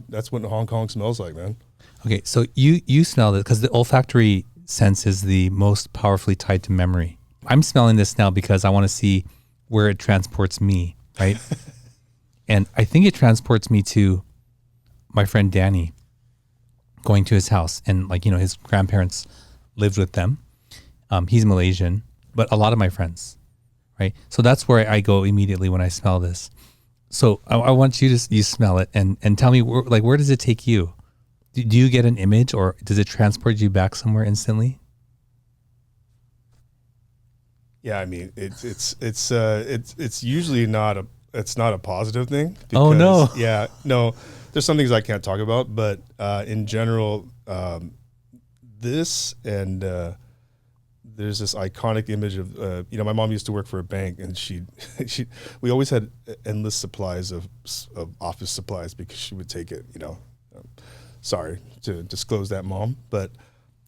that's what Hong Kong smells like, man. Okay, so you smelled it because the olfactory sense is the most powerfully tied to memory. I'm smelling this now because I want to see where it transports me, right? And I think it transports me to my friend Danny, going to his house, and his grandparents lived with them. He's Malaysian, but a lot of my friends, right? So that's where I go immediately when I smell this. So I want you to smell it and tell me where does it take you? Do you get an image, or does it transport you back somewhere instantly? Yeah, I mean it's usually not a positive thing. Because, oh no. Yeah, no. There's some things I can't talk about, but in general, this and there's this iconic image of my mom used to work for a bank, and we always had endless supplies of office supplies because she would take it. Sorry to disclose that, Mom, but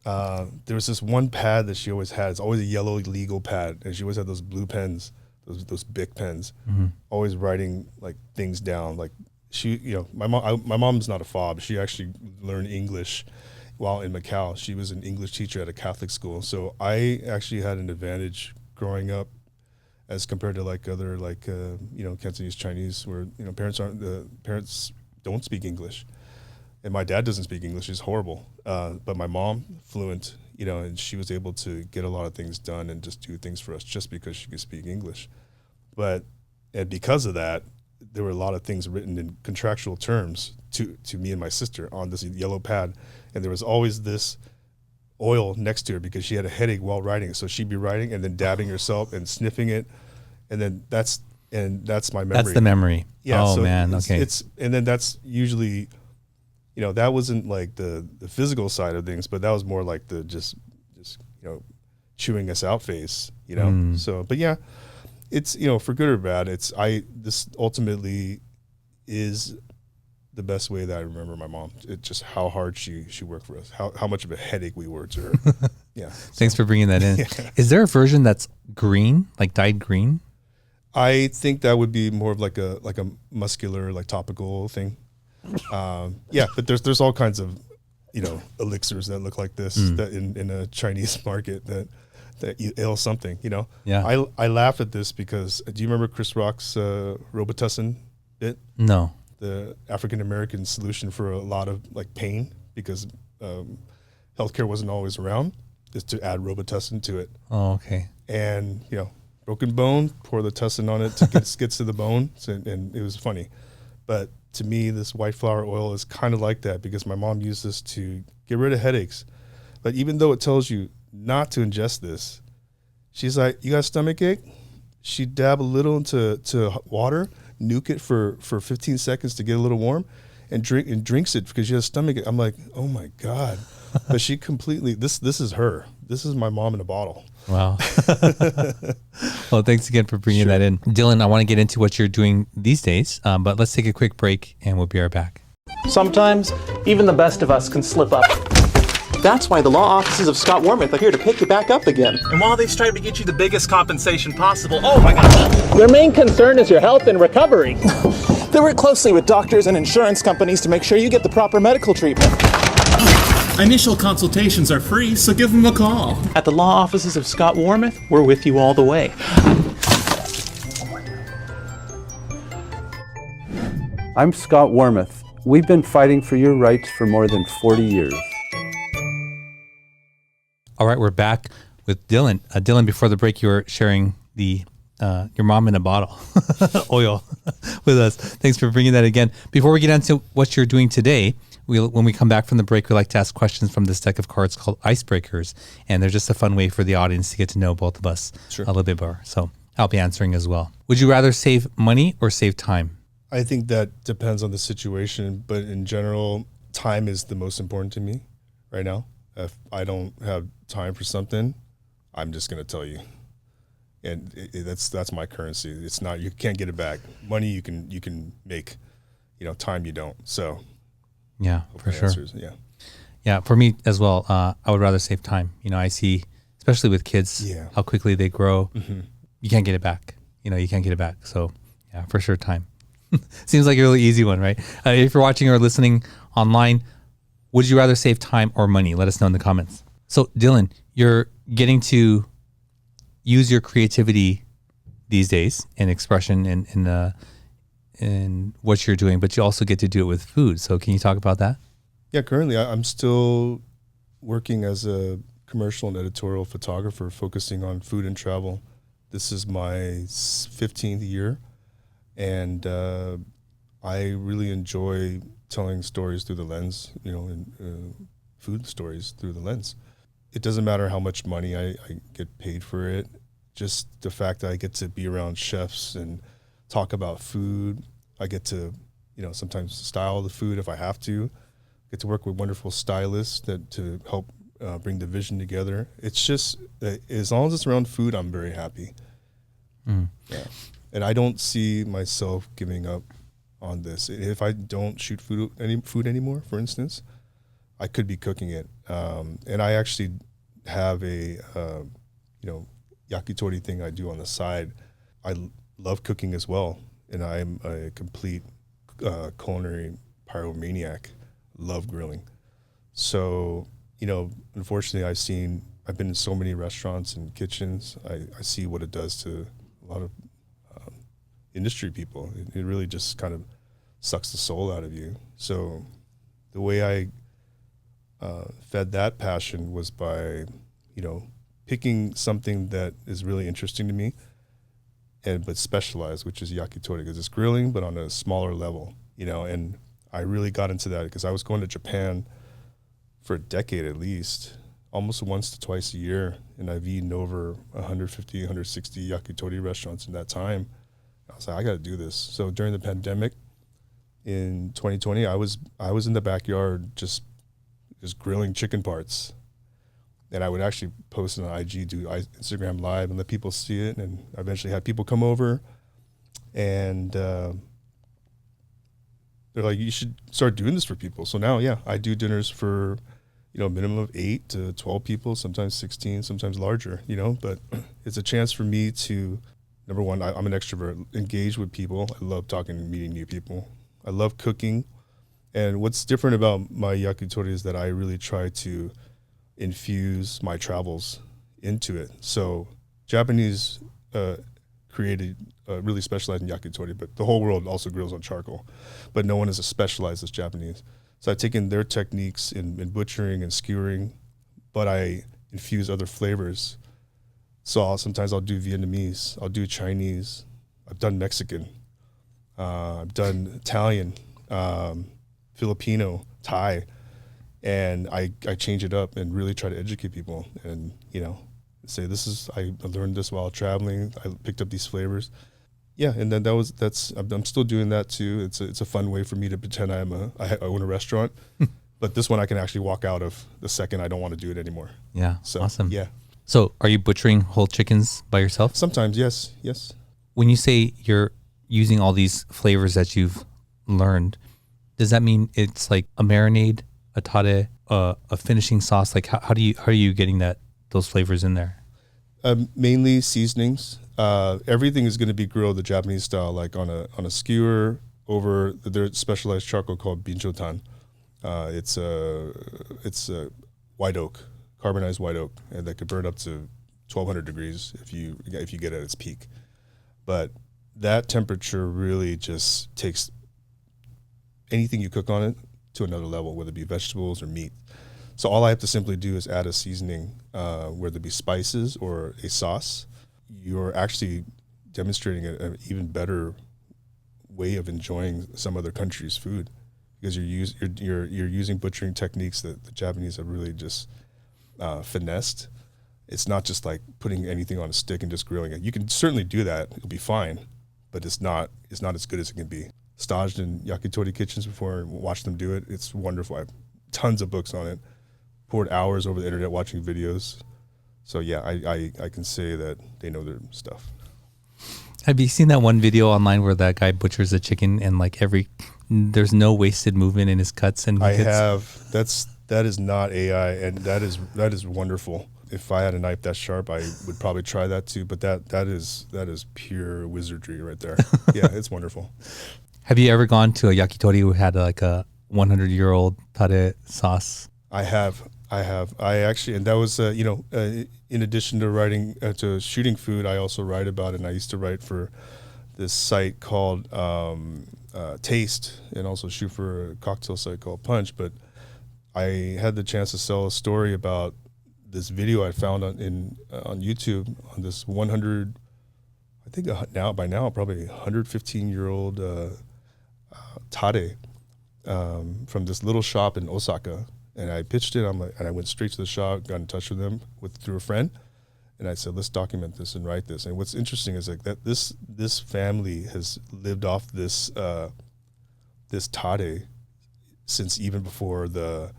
there was this one pad that she always had. It's always a yellow legal pad, and she always had those blue pens, those big pens, always writing like things down. Like my mom's not a fob. She actually learned English while in Macau. She was an English teacher at a Catholic school, so I actually had an advantage growing up as compared to like other Cantonese Chinese, where parents don't speak English. And my dad doesn't speak English. He's horrible. But my mom, fluent, and she was able to get a lot of things done and just do things for us just because she could speak English. And because of that, there were a lot of things written in contractual terms to me and my sister on this yellow pad. And there was always this oil next to her because she had a headache while writing it. So she'd be writing and then dabbing herself and sniffing it. And then that's my memory. That's the memory. Yeah. Oh, so man. Okay. And then that's usually that wasn't like the physical side of things, but that was more like the just chewing us out phase, So, but yeah, it's, for good or bad, this ultimately is the best way that I remember my mom. It's just how hard she worked for us, how much of a headache we were to her. Yeah. Thanks for bringing that in. Yeah. Is there a version that's green, like dyed green? I think that would be more of like a muscular, like topical thing. Yeah, but there's all kinds of, elixirs that look like this that in a Chinese market that you ail something, Yeah. I laugh at this because, do you remember Chris Rock's Robitussin bit? No. The African-American solution for a lot of like pain because healthcare wasn't always around is to add Robitussin to it. Oh, okay. And, broken bone, pour the tussin on it to get to the bone. And it was funny. But to me, this white flower oil is kind of like that because my mom used this to get rid of headaches. But even though it tells you not to ingest this, she's like, you got a stomach ache? She'd dab a little into water, nuke it for 15 seconds to get a little warm, and drinks it because she has a stomach ache. I'm like, oh my God. But she completely, this is her. This is my mom in a bottle. Wow. Well, thanks again for bringing that in. Dylan, I want to get into what you're doing these days, but let's take a quick break and we'll be right back. Sometimes, even the best of us can slip up. That's why the law offices of Scott Wormuth are here to pick you back up again. And while they strive to get you the biggest compensation possible, oh my gosh, their main concern is your health and recovery. They work closely with doctors and insurance companies to make sure you get the proper medical treatment. Initial consultations are free, so give them a call. At the law offices of Scott Wormuth, we're with you all the way. I'm Scott Wormuth. We've been fighting for your rights for more than 40 years. All right, we're back with Dylan. Dylan, before the break, you were sharing the your mom in a bottle oil with us. Thanks for bringing that again. Before we get into what you're doing today, when we come back from the break, we like to ask questions from this deck of cards called Icebreakers, and they're just a fun way for the audience to get to know both of us a little bit more. So I'll be answering as well. Would you rather save money or save time? I think that depends on the situation, but in general, time is the most important to me right now. If I don't have time for something, I'm just going to tell you. And that's my currency. It's not, you can't get it back. Money you can make, time you don't. So yeah, for sure. Yeah, for me as well. I would rather save time. I see, especially with kids, how quickly they grow. Mm-hmm. You can't get it back. You can't get it back. So yeah, for sure, time. Seems like a really easy one, right? If you're watching or listening online, would you rather save time or money? Let us know in the comments. So Dylan, you're getting to use your creativity these days and expression in what you're doing, but you also get to do it with food. So can you talk about that? Yeah, currently I'm still working as a commercial and editorial photographer focusing on food and travel. This is my 15th year, and I really enjoy telling stories through the lens, and food stories through the lens. It doesn't matter how much money I get paid for it. Just the fact that I get to be around chefs and talk about food. I get to, sometimes style the food if I have to. Get to work with wonderful stylists to help bring the vision together. It's just, as long as it's around food, I'm very happy. Mm. Yeah. And I don't see myself giving up on this. If I don't shoot food anymore, for instance, I could be cooking it. And I actually have a, yakitori thing I do on the side. I love cooking as well. And I'm a complete culinary pyromaniac. Love grilling. So, unfortunately I've been in so many restaurants and kitchens. I see what it does to a lot of industry people. It really just kind of sucks the soul out of you. So the way I fed that passion was by, picking something that is really interesting to me, but specialized, which is yakitori, because it's grilling, but on a smaller level, and I really got into that because I was going to Japan for a decade at least, almost once to twice a year, and I've eaten over 150, 160 yakitori restaurants in that time. I was like, I got to do this. So during the pandemic, in 2020, I was in the backyard just grilling chicken parts. And I would actually post it on IG, do Instagram Live, and let people see it. And I eventually had people come over, and they're like, "You should start doing this for people." So now, yeah, I do dinners for, a minimum of 8 to 12 people, sometimes 16, sometimes larger. But it's a chance for me to, number one, I'm an extrovert, engage with people. I love talking and meeting new people. I love cooking, and what's different about my yakitori is that I really try to infuse my travels into it. So Japanese created really specialized in yakitori, but the whole world also grills on charcoal, but no one is as specialized as Japanese. So I've taken their techniques in butchering and skewering, but I infuse other flavors. So sometimes I'll do Vietnamese, I'll do Chinese, I've done Mexican, I've done Italian, Filipino, Thai, and I change it up and really try to educate people and, say I learned this while traveling. I picked up these flavors. Yeah, and then I'm still doing that too. It's a fun way for me to pretend I own a restaurant, but this one I can actually walk out of the second I don't want to do it anymore. Yeah, so, awesome. Yeah. So are you butchering whole chickens by yourself? Sometimes, yes. When you say you're using all these flavors that you've learned, does that mean it's like a marinade, a tare, a finishing sauce? Like how are you getting those flavors in there? Mainly seasonings. Everything is going to be grilled the Japanese style, like on a skewer over their specialized charcoal called binchotan. It's a white oak, carbonized white oak, and that could burn up to 1,200 degrees if you get at its peak. But that temperature really just takes anything you cook on it to another level, whether it be vegetables or meat. So all I have to simply do is add a seasoning, whether it be spices or a sauce. You're actually demonstrating an even better way of enjoying some other country's food, because you're using butchering techniques that the Japanese have really just finessed. It's not just like putting anything on a stick and just grilling it. You can certainly do that; it'll be fine, but it's not as good as it can be. Staged in yakitori kitchens before and watched them do it. It's wonderful. I have tons of books on it. Poured hours over the internet watching videos. So yeah, I can say that they know their stuff. Have you seen that one video online where that guy butchers a chicken and there's no wasted movement in his cuts? And I have. That is not AI, and that is wonderful. If I had a knife that sharp, I would probably try that too. But that is pure wizardry right there. Yeah, it's wonderful. Have you ever gone to a yakitori who had like a 100-year-old tare sauce? I have. I actually, and that was, in addition to writing, to shooting food, I also write about it. And I used to write for this site called Taste, and also shoot for a cocktail site called Punch. But I had the chance to sell a story about this video I found on YouTube on this 100, I think by now probably 115-year-old tare from this little shop in Osaka. And I pitched it. And I went straight to the shop, got in touch with them through a friend, and I said, "Let's document this and write this." And what's interesting is like that this family has lived off this tare since even before the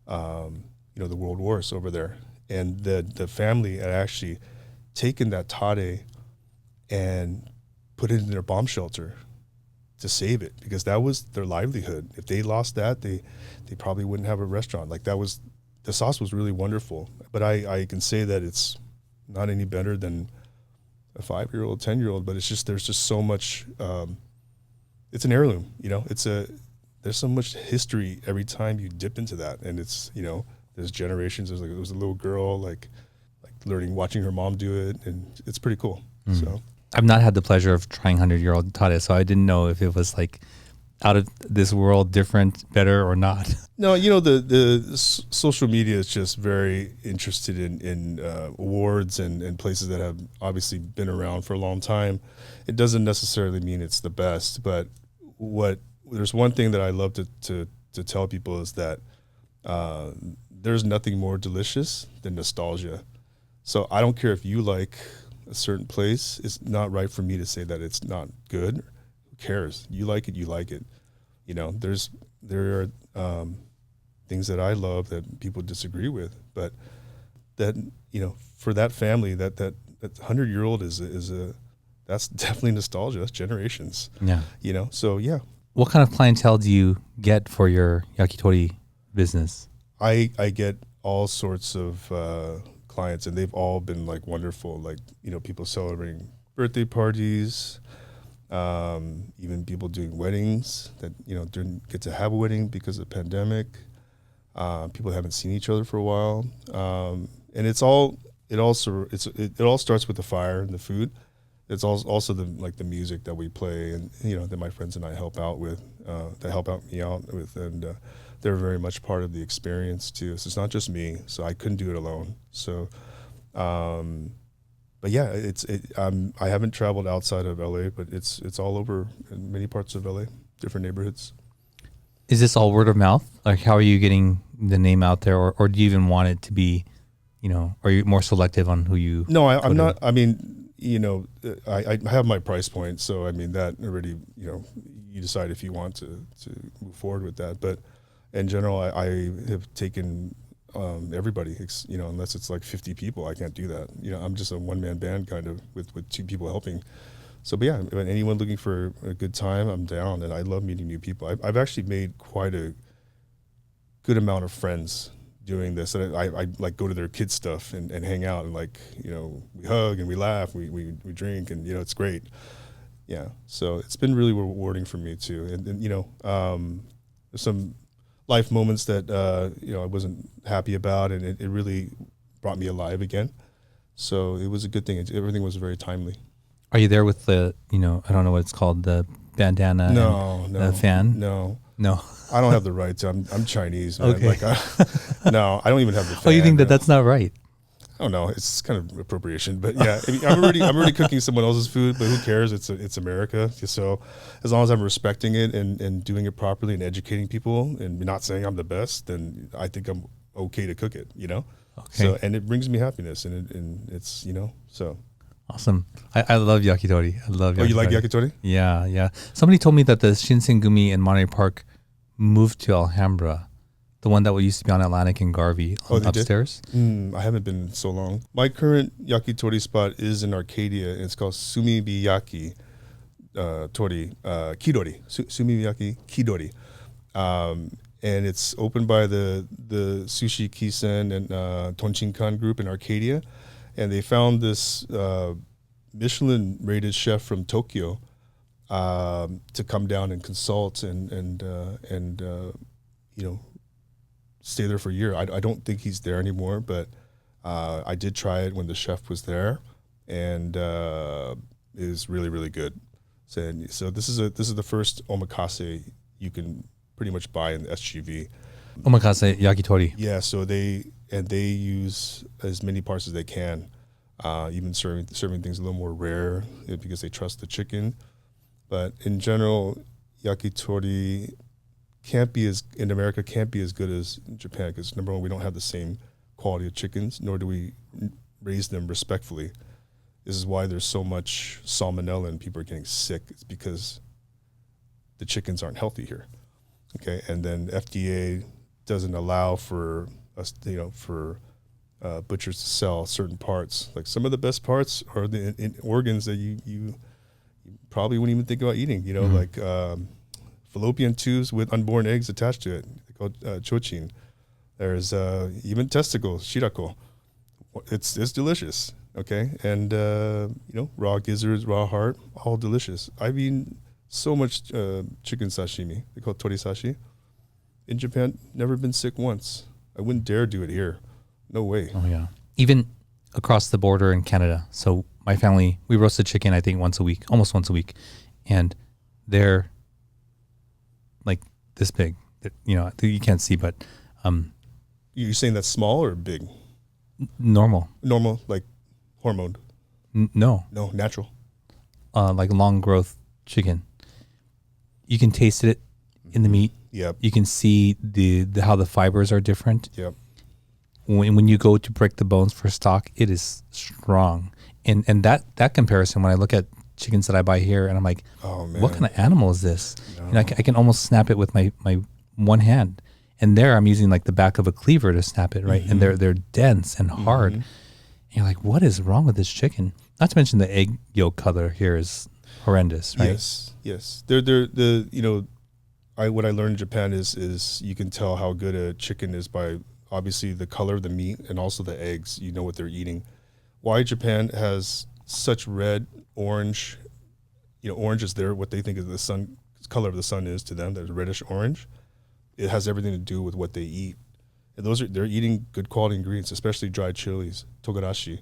the World Wars over there. And the family had actually taken that tare and put it in their bomb shelter to save it, because that was their livelihood. If they lost that, they probably wouldn't have a restaurant. Like the sauce was really wonderful. But I can say that it's not any better than a 5-year-old, 10-year-old, but it's just, there's just so much, it's an heirloom, there's so much history every time you dip into that. And it's, there's generations. There was a little girl like watching her mom do it, and it's pretty cool. So I've not had the pleasure of trying 100-year-old tare, so I didn't know if it was like out of this world, different, better, or not. No, the social media is just very interested in awards and places that have obviously been around for a long time. It doesn't necessarily mean it's the best, but there's one thing that I love to tell people is that there's nothing more delicious than nostalgia. So I don't care if you like a certain place. It's not right for me to say that it's not good. Who cares? You like it, you like it. there are things that I love that people disagree with, but that, for that family, that 100-year-old that's definitely nostalgia. That's generations. Yeah. So yeah. What kind of clientele do you get for your yakitori business? I get all sorts of clients, and they've all been like wonderful. Like, people celebrating birthday parties, even people doing weddings that, didn't get to have a wedding because of the pandemic. People haven't seen each other for a while. And it all starts with the fire and the food. It's also the music that we play, and that my friends and I help out with, that help me out with, and they're very much part of the experience too. So it's not just me. So I couldn't do it alone. So, but yeah, I haven't traveled outside of LA, but it's all over in many parts of LA, different neighborhoods. Is this all word of mouth? Like, how are you getting the name out there, or do you even want it to be, are you more selective on who you? No, I'm not. I mean, I have my price point, so I mean that already. You decide if you want to move forward with that. But in general, I have taken everybody. Unless it's like 50 people, I can't do that. I'm just a one-man band kind of with 2 people helping. So, but yeah, anyone looking for a good time, I'm down, and I love meeting new people. I've actually made quite a good amount of friends doing this, and I like go to their kids' stuff and hang out, and we hug and we laugh, we drink, and it's great. Yeah, so it's been really rewarding for me too, and there's some life moments that I wasn't happy about, and it really brought me alive again. So it was a good thing. Everything was very timely. Are you there with the I don't know what it's called, the bandana? No, the fan? No. I I don't have the right to. I'm Chinese, man. Okay. No, I don't even have the fan. Oh, you think that's not right? I don't know. It's kind of appropriation, but yeah, I mean, I'm already cooking someone else's food, but who cares? It's America. So as long as I'm respecting it and doing it properly and educating people and not saying I'm the best, then I think I'm okay to cook it, Okay. So, and it brings me happiness, and it's, so. Awesome. I love yakitori. I love yakitori. Oh, you like yakitori? Yeah. Somebody told me that the Shinsengumi in Monterey Park moved to Alhambra, the one that used to be on Atlantic and Garvey upstairs. I haven't been in so long. My current yakitori spot is in Arcadia, and it's called Sumibiyaki Kidori. Sumibiyaki Kidori. And it's opened by the Sushi Kisen and Tonchinkan group in Arcadia. And they found this Michelin-rated chef from Tokyo to come down and consult and stay there for a year. I don't think he's there anymore, but I did try it when the chef was there, and it was really, really good. So this is the first omakase you can pretty much buy in the SGV. Omakase yakitori. Yeah, so they use as many parts as they can, even serving things a little more rare because they trust the chicken. But in general, yakitori in America can't be as good as in Japan, because number one, we don't have the same quality of chickens, nor do we raise them respectfully. This is why there's so much salmonella and people are getting sick. It's because the chickens aren't healthy here. Okay, and then FDA doesn't allow for us, for butchers to sell certain parts. Like some of the best parts are the organs that you probably wouldn't even think about eating. Like fallopian tubes with unborn eggs attached to it, called chochin. There's even testicles, shirako. It's delicious. Okay, and raw gizzards, raw heart, all delicious. I've eaten so much chicken sashimi. They call it torisashi. In Japan, never been sick once. I wouldn't dare do it here. No way. Oh yeah. Even across the border in Canada. So my family, we roasted chicken, I think almost once a week, and they're like this big. You can't see, but you're saying that's small or big? Normal, like hormone. No, natural. Like long growth chicken. You can taste it in the meat. Yep. You can see the how the fibers are different. Yep. When you go to break the bones for stock, it is strong. And that comparison, when I look at chickens that I buy here, and I'm like, oh man, what kind of animal is this? No. You know, I can almost snap it with my one hand, and there I'm using like the back of a cleaver to snap it, right? And they're dense and hard. And you're like, what is wrong with this chicken? Not to mention the egg yolk color here is horrendous, right? Yes. What I learned in Japan is you can tell how good a chicken is by obviously the color of the meat and also the eggs. You know what they're eating. Why Japan has such red, orange, orange is what they think is the sun color of the sun is to them. There's reddish orange. It has everything to do with what they eat. And they're eating good quality ingredients, especially dried chilies, togarashi.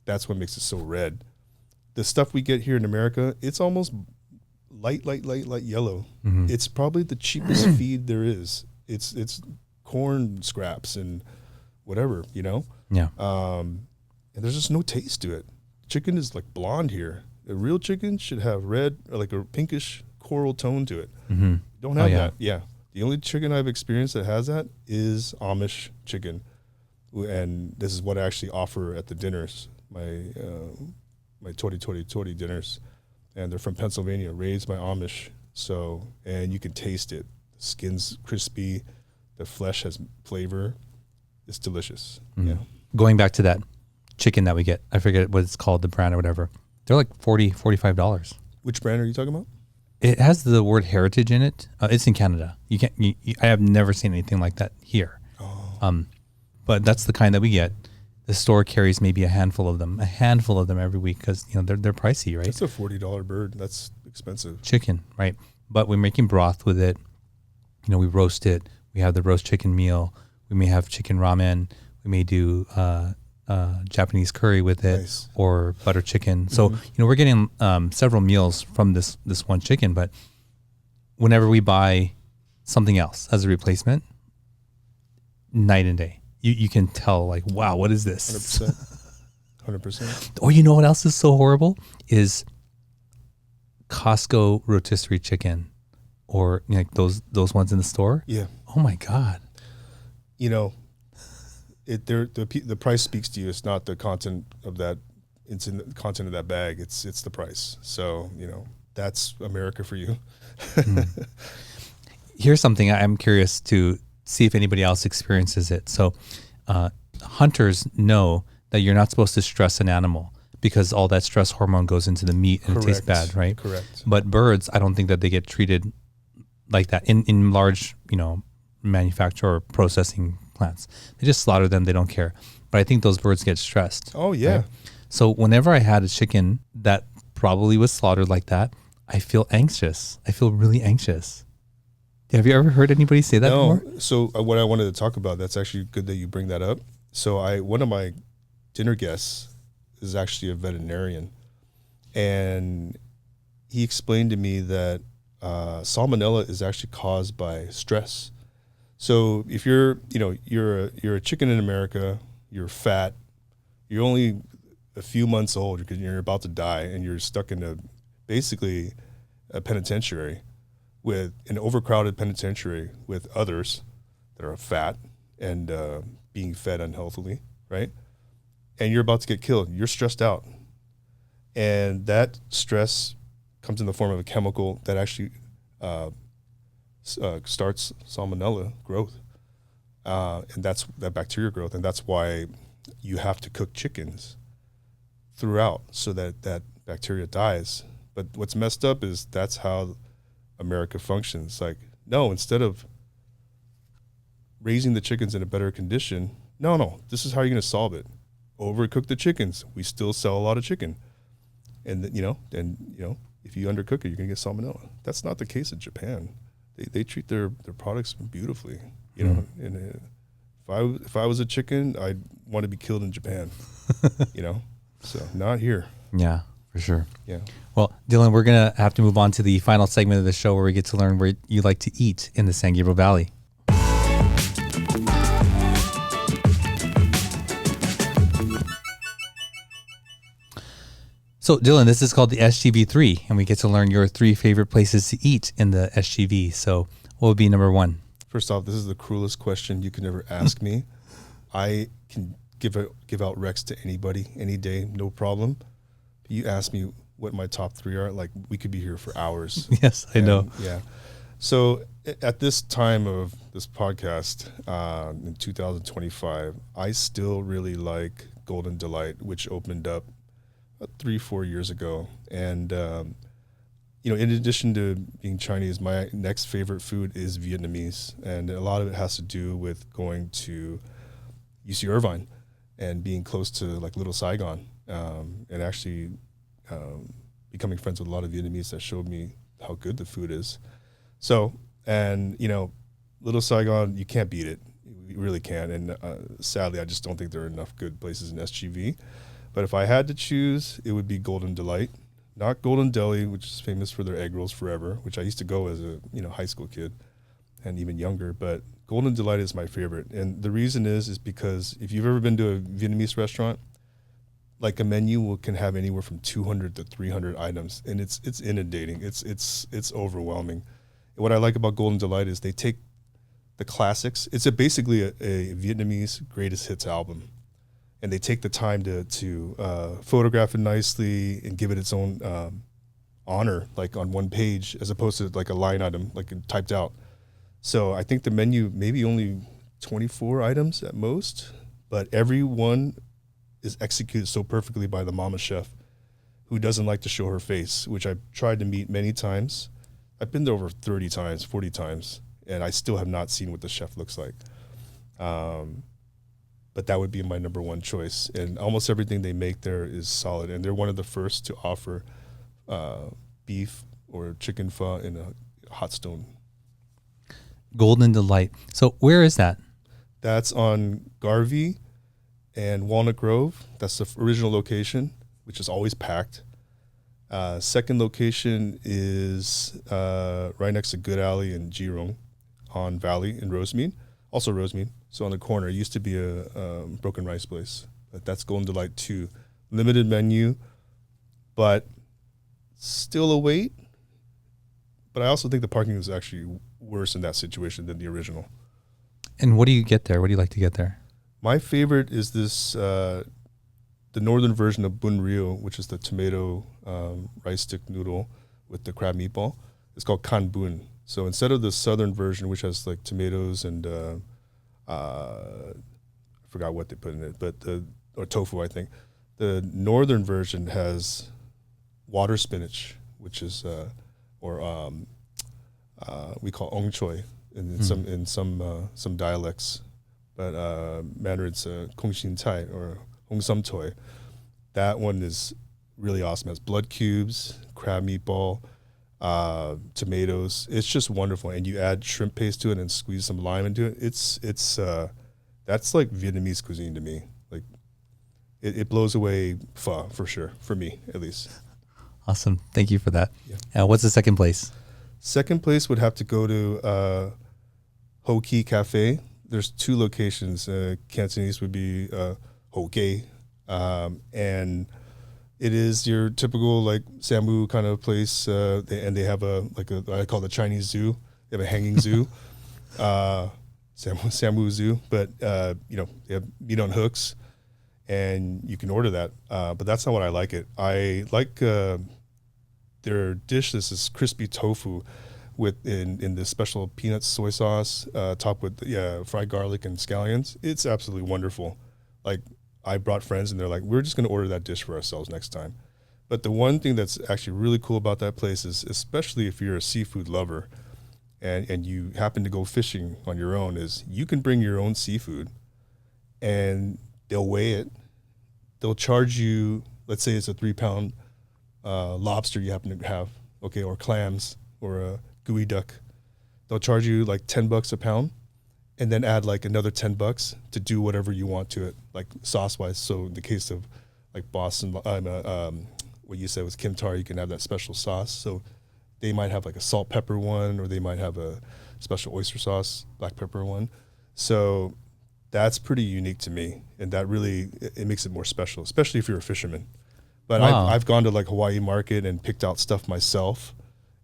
That's what makes it so red. The stuff we get here in America, it's almost light yellow. It's probably the cheapest feed there is. It's corn scraps and whatever, Yeah. And there's just no taste to it. Chicken is like blonde here. A real chicken should have red or like a pinkish coral tone to it. Don't have that. Yeah. The only chicken I've experienced that has that is Amish chicken. And this is what I actually offer at the dinners, my tori dinners. And they're from Pennsylvania, raised by Amish. So, and you can taste it. The skin's crispy. The flesh has flavor. It's delicious. Yeah. Going back to that chicken that we get, I forget what it's called, the brand or whatever. They're like $40, $45. Which brand are you talking about? It has the word heritage in it. It's in Canada. I have never seen anything like that here. But that's the kind that we get. The store carries maybe a handful of them every week because they're pricey, right? That's a $40 bird. That's expensive. Chicken, right? But we're making broth with it. We roast it. We have the roast chicken meal. We may have chicken ramen. We may do Japanese curry with it, or butter chicken. So we're getting several meals from this one chicken. But whenever we buy something else as a replacement, night and day. You can tell, like, wow, what is this? 100%. Or you know what else is so horrible? Is Costco rotisserie chicken, or like those ones in the store. Yeah. Oh my God. The price speaks to you. It's not the content of that. It's in the content of that bag. It's the price. So that's America for you. Here's something I'm curious to see if anybody else experiences it. So hunters know that you're not supposed to stress an animal because all that stress hormone goes into the meat and it tastes bad, right? Correct. But birds, I don't think that they get treated like that in large, manufacture or processing plants. They just slaughter them. They don't care. But I think those birds get stressed. Oh, yeah. Right? So whenever I had a chicken that probably was slaughtered like that, I feel anxious. I feel really anxious. Have you ever heard anybody say that before? So what I wanted to talk about, that's actually good that you bring that up. So one of my dinner guests is actually a veterinarian, and he explained to me that salmonella is actually caused by stress. So if you're a chicken in America, you're fat, you're only a few months old because you're about to die, and you're stuck in basically a penitentiary, with an overcrowded penitentiary with others that are fat and being fed unhealthily, right? And you're about to get killed. You're stressed out. And that stress comes in the form of a chemical that actually starts salmonella growth. And that's that bacteria growth. And that's why you have to cook chickens throughout so that that bacteria dies. But what's messed up is that's how America functions. Like, no, instead of raising the chickens in a better condition, no, this is how you're going to solve it. Overcook the chickens. We still sell a lot of chicken. And if you undercook it, you're going to get salmonella. That's not the case in Japan. They treat their products beautifully. And if I was a chicken, I'd want to be killed in Japan. So not here. Yeah, for sure. Yeah. Well, Dylan, we're going to have to move on to the final segment of the show where we get to learn where you like to eat in the San Gabriel Valley. So, Dylan, this is called the SGV 3, and we get to learn your 3 favorite places to eat in the SGV. So, what would be number 1? First off, this is the cruelest question you can ever ask me. I can give out Rex to anybody, any day, no problem. You ask me, what my top 3 are, like we could be here for hours. Yes, I know. Yeah. So at this time of this podcast, in 2025, I still really like Golden Delight, which opened up 3-4 years ago. And, in addition to being Chinese, my next favorite food is Vietnamese. And a lot of it has to do with going to UC Irvine and being close to like Little Saigon, and actually becoming friends with a lot of Vietnamese that showed me how good the food is. So, and Little Saigon, you can't beat it. You really can't. And sadly, I just don't think there are enough good places in SGV. But if I had to choose, it would be Golden Delight, not Golden Deli, which is famous for their egg rolls forever, which I used to go as a high school kid and even younger. But Golden Delight is my favorite. And the reason is because if you've ever been to a Vietnamese restaurant, like a menu can have anywhere from 200 to 300 items, and it's inundating. It's overwhelming. And what I like about Golden Delight is they take the classics. It's basically a Vietnamese greatest hits album, and they take the time to photograph it nicely and give it its own honor, like on one page, as opposed to like a line item, like typed out. So I think the menu maybe only 24 items at most, but every one is executed so perfectly by the mama chef, who doesn't like to show her face, which I've tried to meet many times. I've been there over 30 times, 40 times, and I still have not seen what the chef looks like. But that would be my number one choice. And almost everything they make there is solid. And they're one of the first to offer beef or chicken pho in a hot stone. Golden Delight. So where is that? That's on Garvey and Walnut Grove. That's the original location, which is always packed. Second location is right next to Good Alley in Girong on Valley in Rosemead. Also Rosemead. So on the corner, it used to be a broken rice place. But that's Golden Delight 2. Limited menu, but still a wait. But I also think the parking was actually worse in that situation than the original. And what do you get there? What do you like to get there? My favorite is this, the northern version of bun rio, which is the tomato rice stick noodle with the crab meatball. It's called kan bun. So instead of the southern version, which has like tomatoes and I forgot what they put in it, but or tofu, I think. The northern version has water spinach, which is we call ong choy in some dialects, but Mandarin's kong xin cai or hong sam toy. That one is really awesome. It has blood cubes, crab meatball, tomatoes. It's just wonderful. And you add shrimp paste to it and squeeze some lime into it. It's that's like Vietnamese cuisine to me. Like it blows away pho for sure, for me at least. Awesome. Thank you for that. Yeah. What's the second place? Second place would have to go to Ho Ki Cafe. There's 2 locations. Cantonese would be Ho Kei, and it is your typical like Samu kind of place. They have I call it the Chinese zoo. They have a hanging zoo, Samu zoo. But they have meat on hooks, and you can order that. But that's not what I like it. I like their dish. This is crispy tofu with in this special peanut soy sauce, topped with fried garlic and scallions. It's absolutely wonderful. Like I brought friends and they're like, we're just going to order that dish for ourselves next time. But the one thing that's actually really cool about that place is, especially if you're a seafood lover and you happen to go fishing on your own, is you can bring your own seafood and they'll weigh it. They'll charge you, let's say it's a 3-pound lobster you happen to have, okay, or clams or a gooey duck. They'll charge you like $10 a pound and then add like another $10 to do whatever you want to it, like sauce-wise. So in the case of like Boston, what you said was Kim Tar, you can have that special sauce. So they might have like a salt pepper one, or they might have a special oyster sauce, black pepper one. So that's pretty unique to me, and that really, it makes it more special, especially if you're a fisherman. But wow. I've gone to like Hawaii Market and picked out stuff myself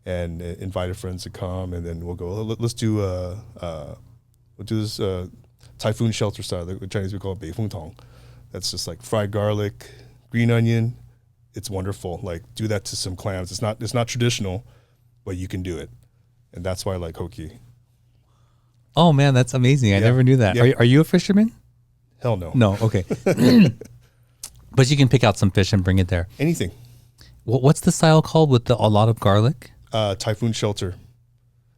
and invited friends to come, and then we'll go, let's do we'll do this typhoon shelter style. The Chinese we call it beifeng tong. That's just like fried garlic, green onion. it's wonderful. Like, do that to some clams. It's not traditional, but you can do it, and that's why I like Hoki. Oh man, that's amazing! I never knew that. Yeah. Are you a fisherman? Hell no. No. Okay. But you can pick out some fish and bring it there. Anything. What's the style called with a lot of garlic? Typhoon shelter.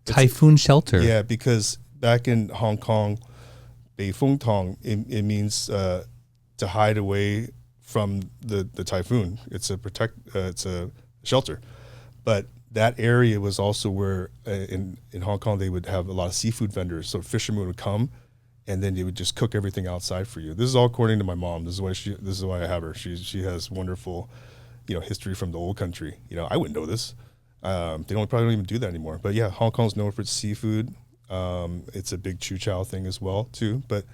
Typhoon shelter. Yeah, because back in Hong Kong, 北风塘, it means to hide away from the typhoon. It's a shelter. But that area was also where in Hong Kong they would have a lot of seafood vendors. So fishermen would come, and then they would just cook everything outside for you. This is all according to my mom. This is why I have her. She has wonderful, history from the old country. I wouldn't know this. They probably don't even do that anymore. But yeah, Hong Kong's known for its seafood. It's a big Chu Chow thing as well too. But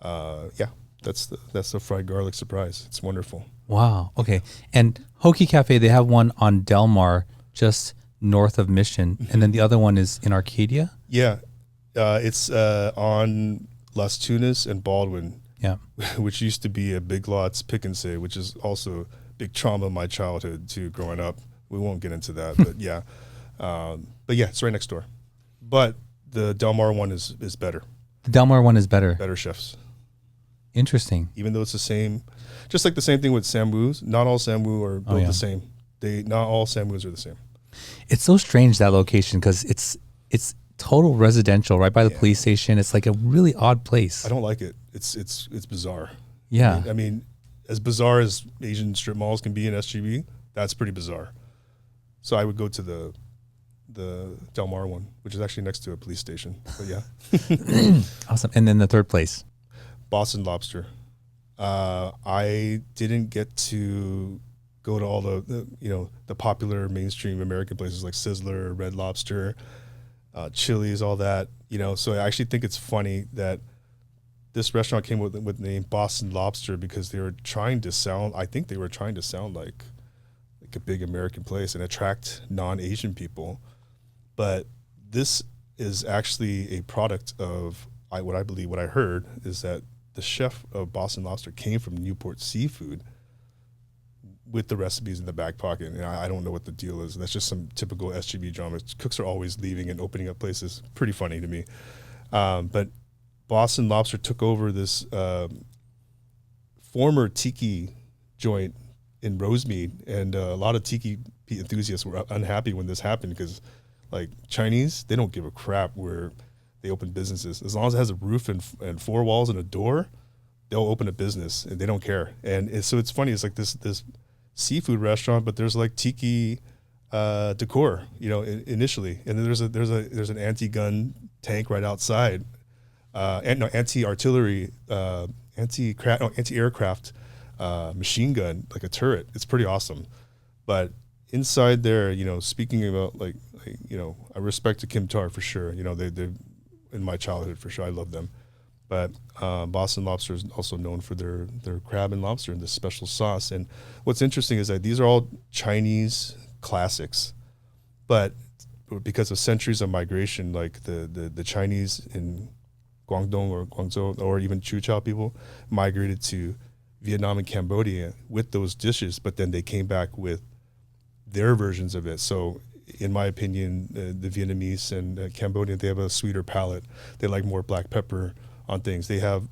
yeah, that's the fried garlic surprise. It's wonderful. Wow. Okay. And Hoki Cafe, they have one on Del Mar, just north of Mission, and then the other one is in Arcadia. Yeah, it's on Las Tunas and Baldwin. Yeah, which used to be a Big Lots Pick and Say, which is also a big trauma of my childhood too. Growing up, we won't get into that, but yeah, it's right next door. But the Del Mar one is better. The Del Mar one is better. Better chefs. Interesting. Even though it's the same, just like the same thing with Samwoo's. Not all Samwoo are built the same. Not all Samwoo's are the same. It's so strange, that location, because it's total residential right by the police station. It's like a really odd place. I don't like it. It's bizarre. Yeah. I mean, as bizarre as Asian strip malls can be in SGV, that's pretty bizarre. So I would go to the Del Mar one, which is actually next to a police station. But yeah. Awesome. And then the third place, Boston Lobster. I didn't get to go to all the popular mainstream American places like Sizzler, Red Lobster, Chili's, all that. So I actually think it's funny that this restaurant came with the name Boston Lobster because they were trying to sound like a big American place and attract non-Asian people. But this is actually a product of what I heard is that the chef of Boston Lobster came from Newport Seafood with the recipes in the back pocket. And I don't know what the deal is. That's just some typical SGV drama. Cooks are always leaving and opening up places. Pretty funny to me. But Boston Lobster took over this former tiki joint in Rosemead, and a lot of tiki enthusiasts were unhappy when this happened because, like, Chinese, they don't give a crap where they open businesses. As long as it has a roof and four walls and a door, they'll open a business and they don't care. And so it's funny. It's like this seafood restaurant, but there's like tiki decor, initially, and then there's an anti-gun tank right outside, anti-artillery, anti-aircraft machine gun, like a turret. It's pretty awesome. But inside there, speaking about like I respect to Kim Tar for sure. They're in my childhood for sure. I love them. But Boston Lobster is also known for their crab and lobster and this special sauce. And what's interesting is that these are all Chinese classics, but because of centuries of migration, like the Chinese in Guangdong or Guangzhou or even Chu Chow people migrated to Vietnam and Cambodia with those dishes, but then they came back with their versions of it. So in my opinion, the Vietnamese and Cambodian, they have a sweeter palate. They like more black pepper on things. They have,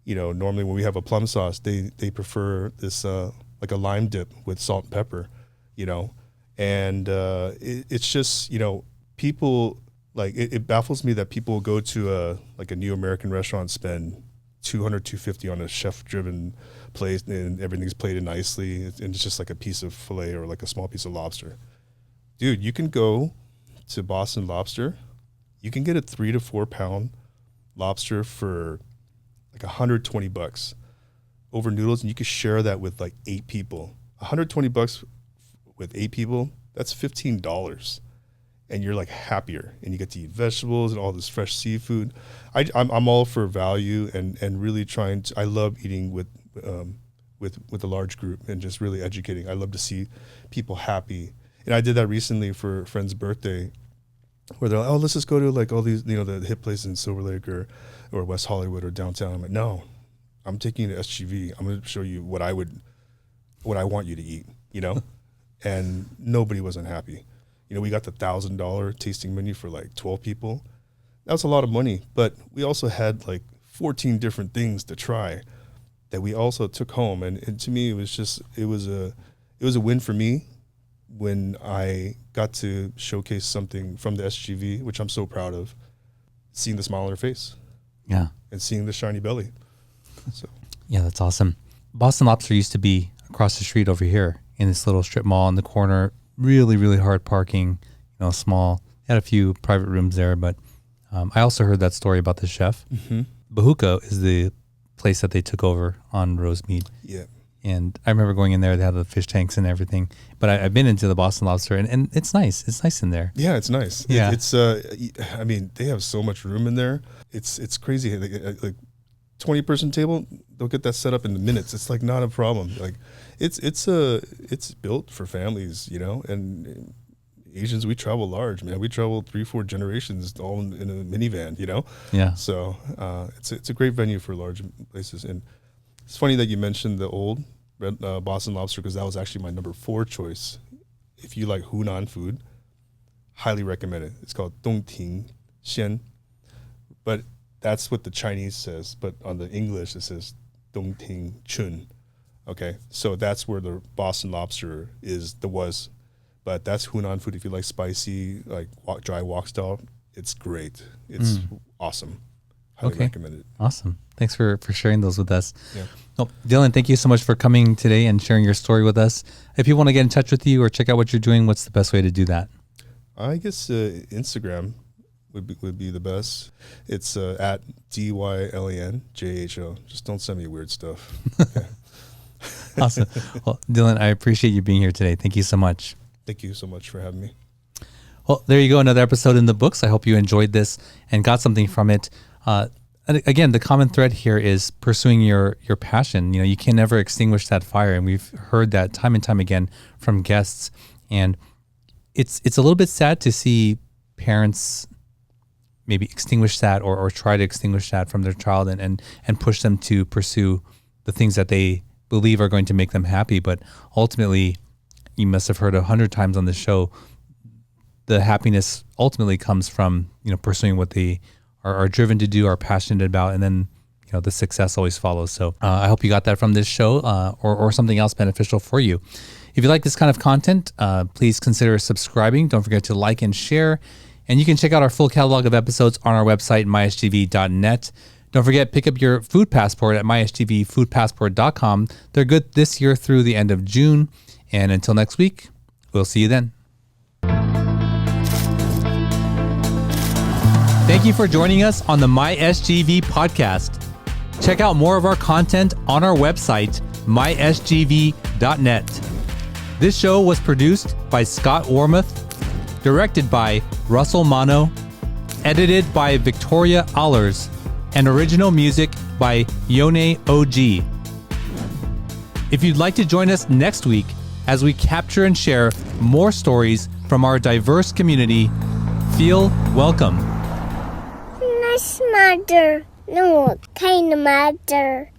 normally when we have a plum sauce, they prefer this like a lime dip with salt and pepper, and it's just, people, like, it baffles me that people go to a new American restaurant, spend $200-$250 on a chef-driven plate, and everything's plated nicely, and it's just like a piece of filet or like a small piece of lobster. Dude, you can go to Boston Lobster, you can get a 3 to 4 pound lobster for like $120 over noodles, and you can share that with like 8 people. $120 with 8 people, that's $15, and you're like happier, and you get to eat vegetables and all this fresh seafood. I'm all for value and really trying to. I love eating with a large group and just really educating. I love to see people happy, and I did that recently for a friend's birthday, where they're like, "Oh, let's just go to like all these, the hip places in Silver Lake or West Hollywood or downtown." I'm like, "No, I'm taking you to SGV. I'm going to show you what I want you to eat." and nobody was unhappy. You know, we got the $1,000 tasting menu for like 12 people. That was a lot of money, but we also had like 14 different things to try that we also took home. And to me, it was a win for me when I got to showcase something from the SGV, which I'm so proud of, seeing the smile on her face. Yeah. And seeing the shiny belly. So yeah, that's awesome. Boston Lobster used to be across the street over here in this little strip mall in the corner. Really, really hard parking, small. Had a few private rooms there, but I also heard that story about the chef. Mm-hmm. Bahuka is the place that they took over on Rosemead. Yeah. And I remember going in there, they had the fish tanks and everything. But I've been into the Boston Lobster, and it's nice. It's nice in there. Yeah, it's nice. Yeah. I mean, they have so much room in there. It's crazy. Like 20-person table, they'll get that set up in minutes. It's like not a problem. Like it's built for families, and Asians, we travel large, man. We travel 3-4 generations all in a minivan, Yeah. So it's a great venue for large places. And it's funny that you mentioned the old Boston Lobster, because that was actually my number 4 choice. If you like Hunan food, highly recommend it. It's called Dongting Xian, but that's what the Chinese says. But on the English, it says Dongting Chun. Okay, so that's where the Boston Lobster was. But that's Hunan food. If you like spicy, like dry wok style, it's great. It's awesome. Highly recommend it. Awesome. Thanks for sharing those with us. Yeah. Oh, Dylan, thank you so much for coming today and sharing your story with us. If you want to get in touch with you or check out what you're doing, what's the best way to do that? I guess Instagram would be the best. It's at DYLANJHO. Just don't send me weird stuff. Okay. Awesome. Well, Dylan, I appreciate you being here today. Thank you so much. Thank you so much for having me. Well, there you go. Another episode in the books. I hope you enjoyed this and got something from it. And again, the common thread here is pursuing your passion. You can never extinguish that fire. And we've heard that time and time again from guests. And it's a little bit sad to see parents maybe extinguish that or try to extinguish that from their child and push them to pursue the things that they believe are going to make them happy. But ultimately, you must have heard 100 times on the show, the happiness ultimately comes from, pursuing what they are driven to do, are passionate about, and then, the success always follows. So I hope you got that from this show or something else beneficial for you. If you like this kind of content, please consider subscribing. Don't forget to like and share. And you can check out our full catalog of episodes on our website, mysgv.net. Don't forget, pick up your food passport at mysgvfoodpassport.com. They're good this year through the end of June. And until next week, we'll see you then. Thank you for joining us on the MySGV Podcast. Check out more of our content on our website, mysgv.net. This show was produced by Scott Wormuth, directed by Russell Mano, edited by Victoria Allers, and original music by Yone OG. If you'd like to join us next week as we capture and share more stories from our diverse community, feel welcome. Nice mother. No, kind of mother.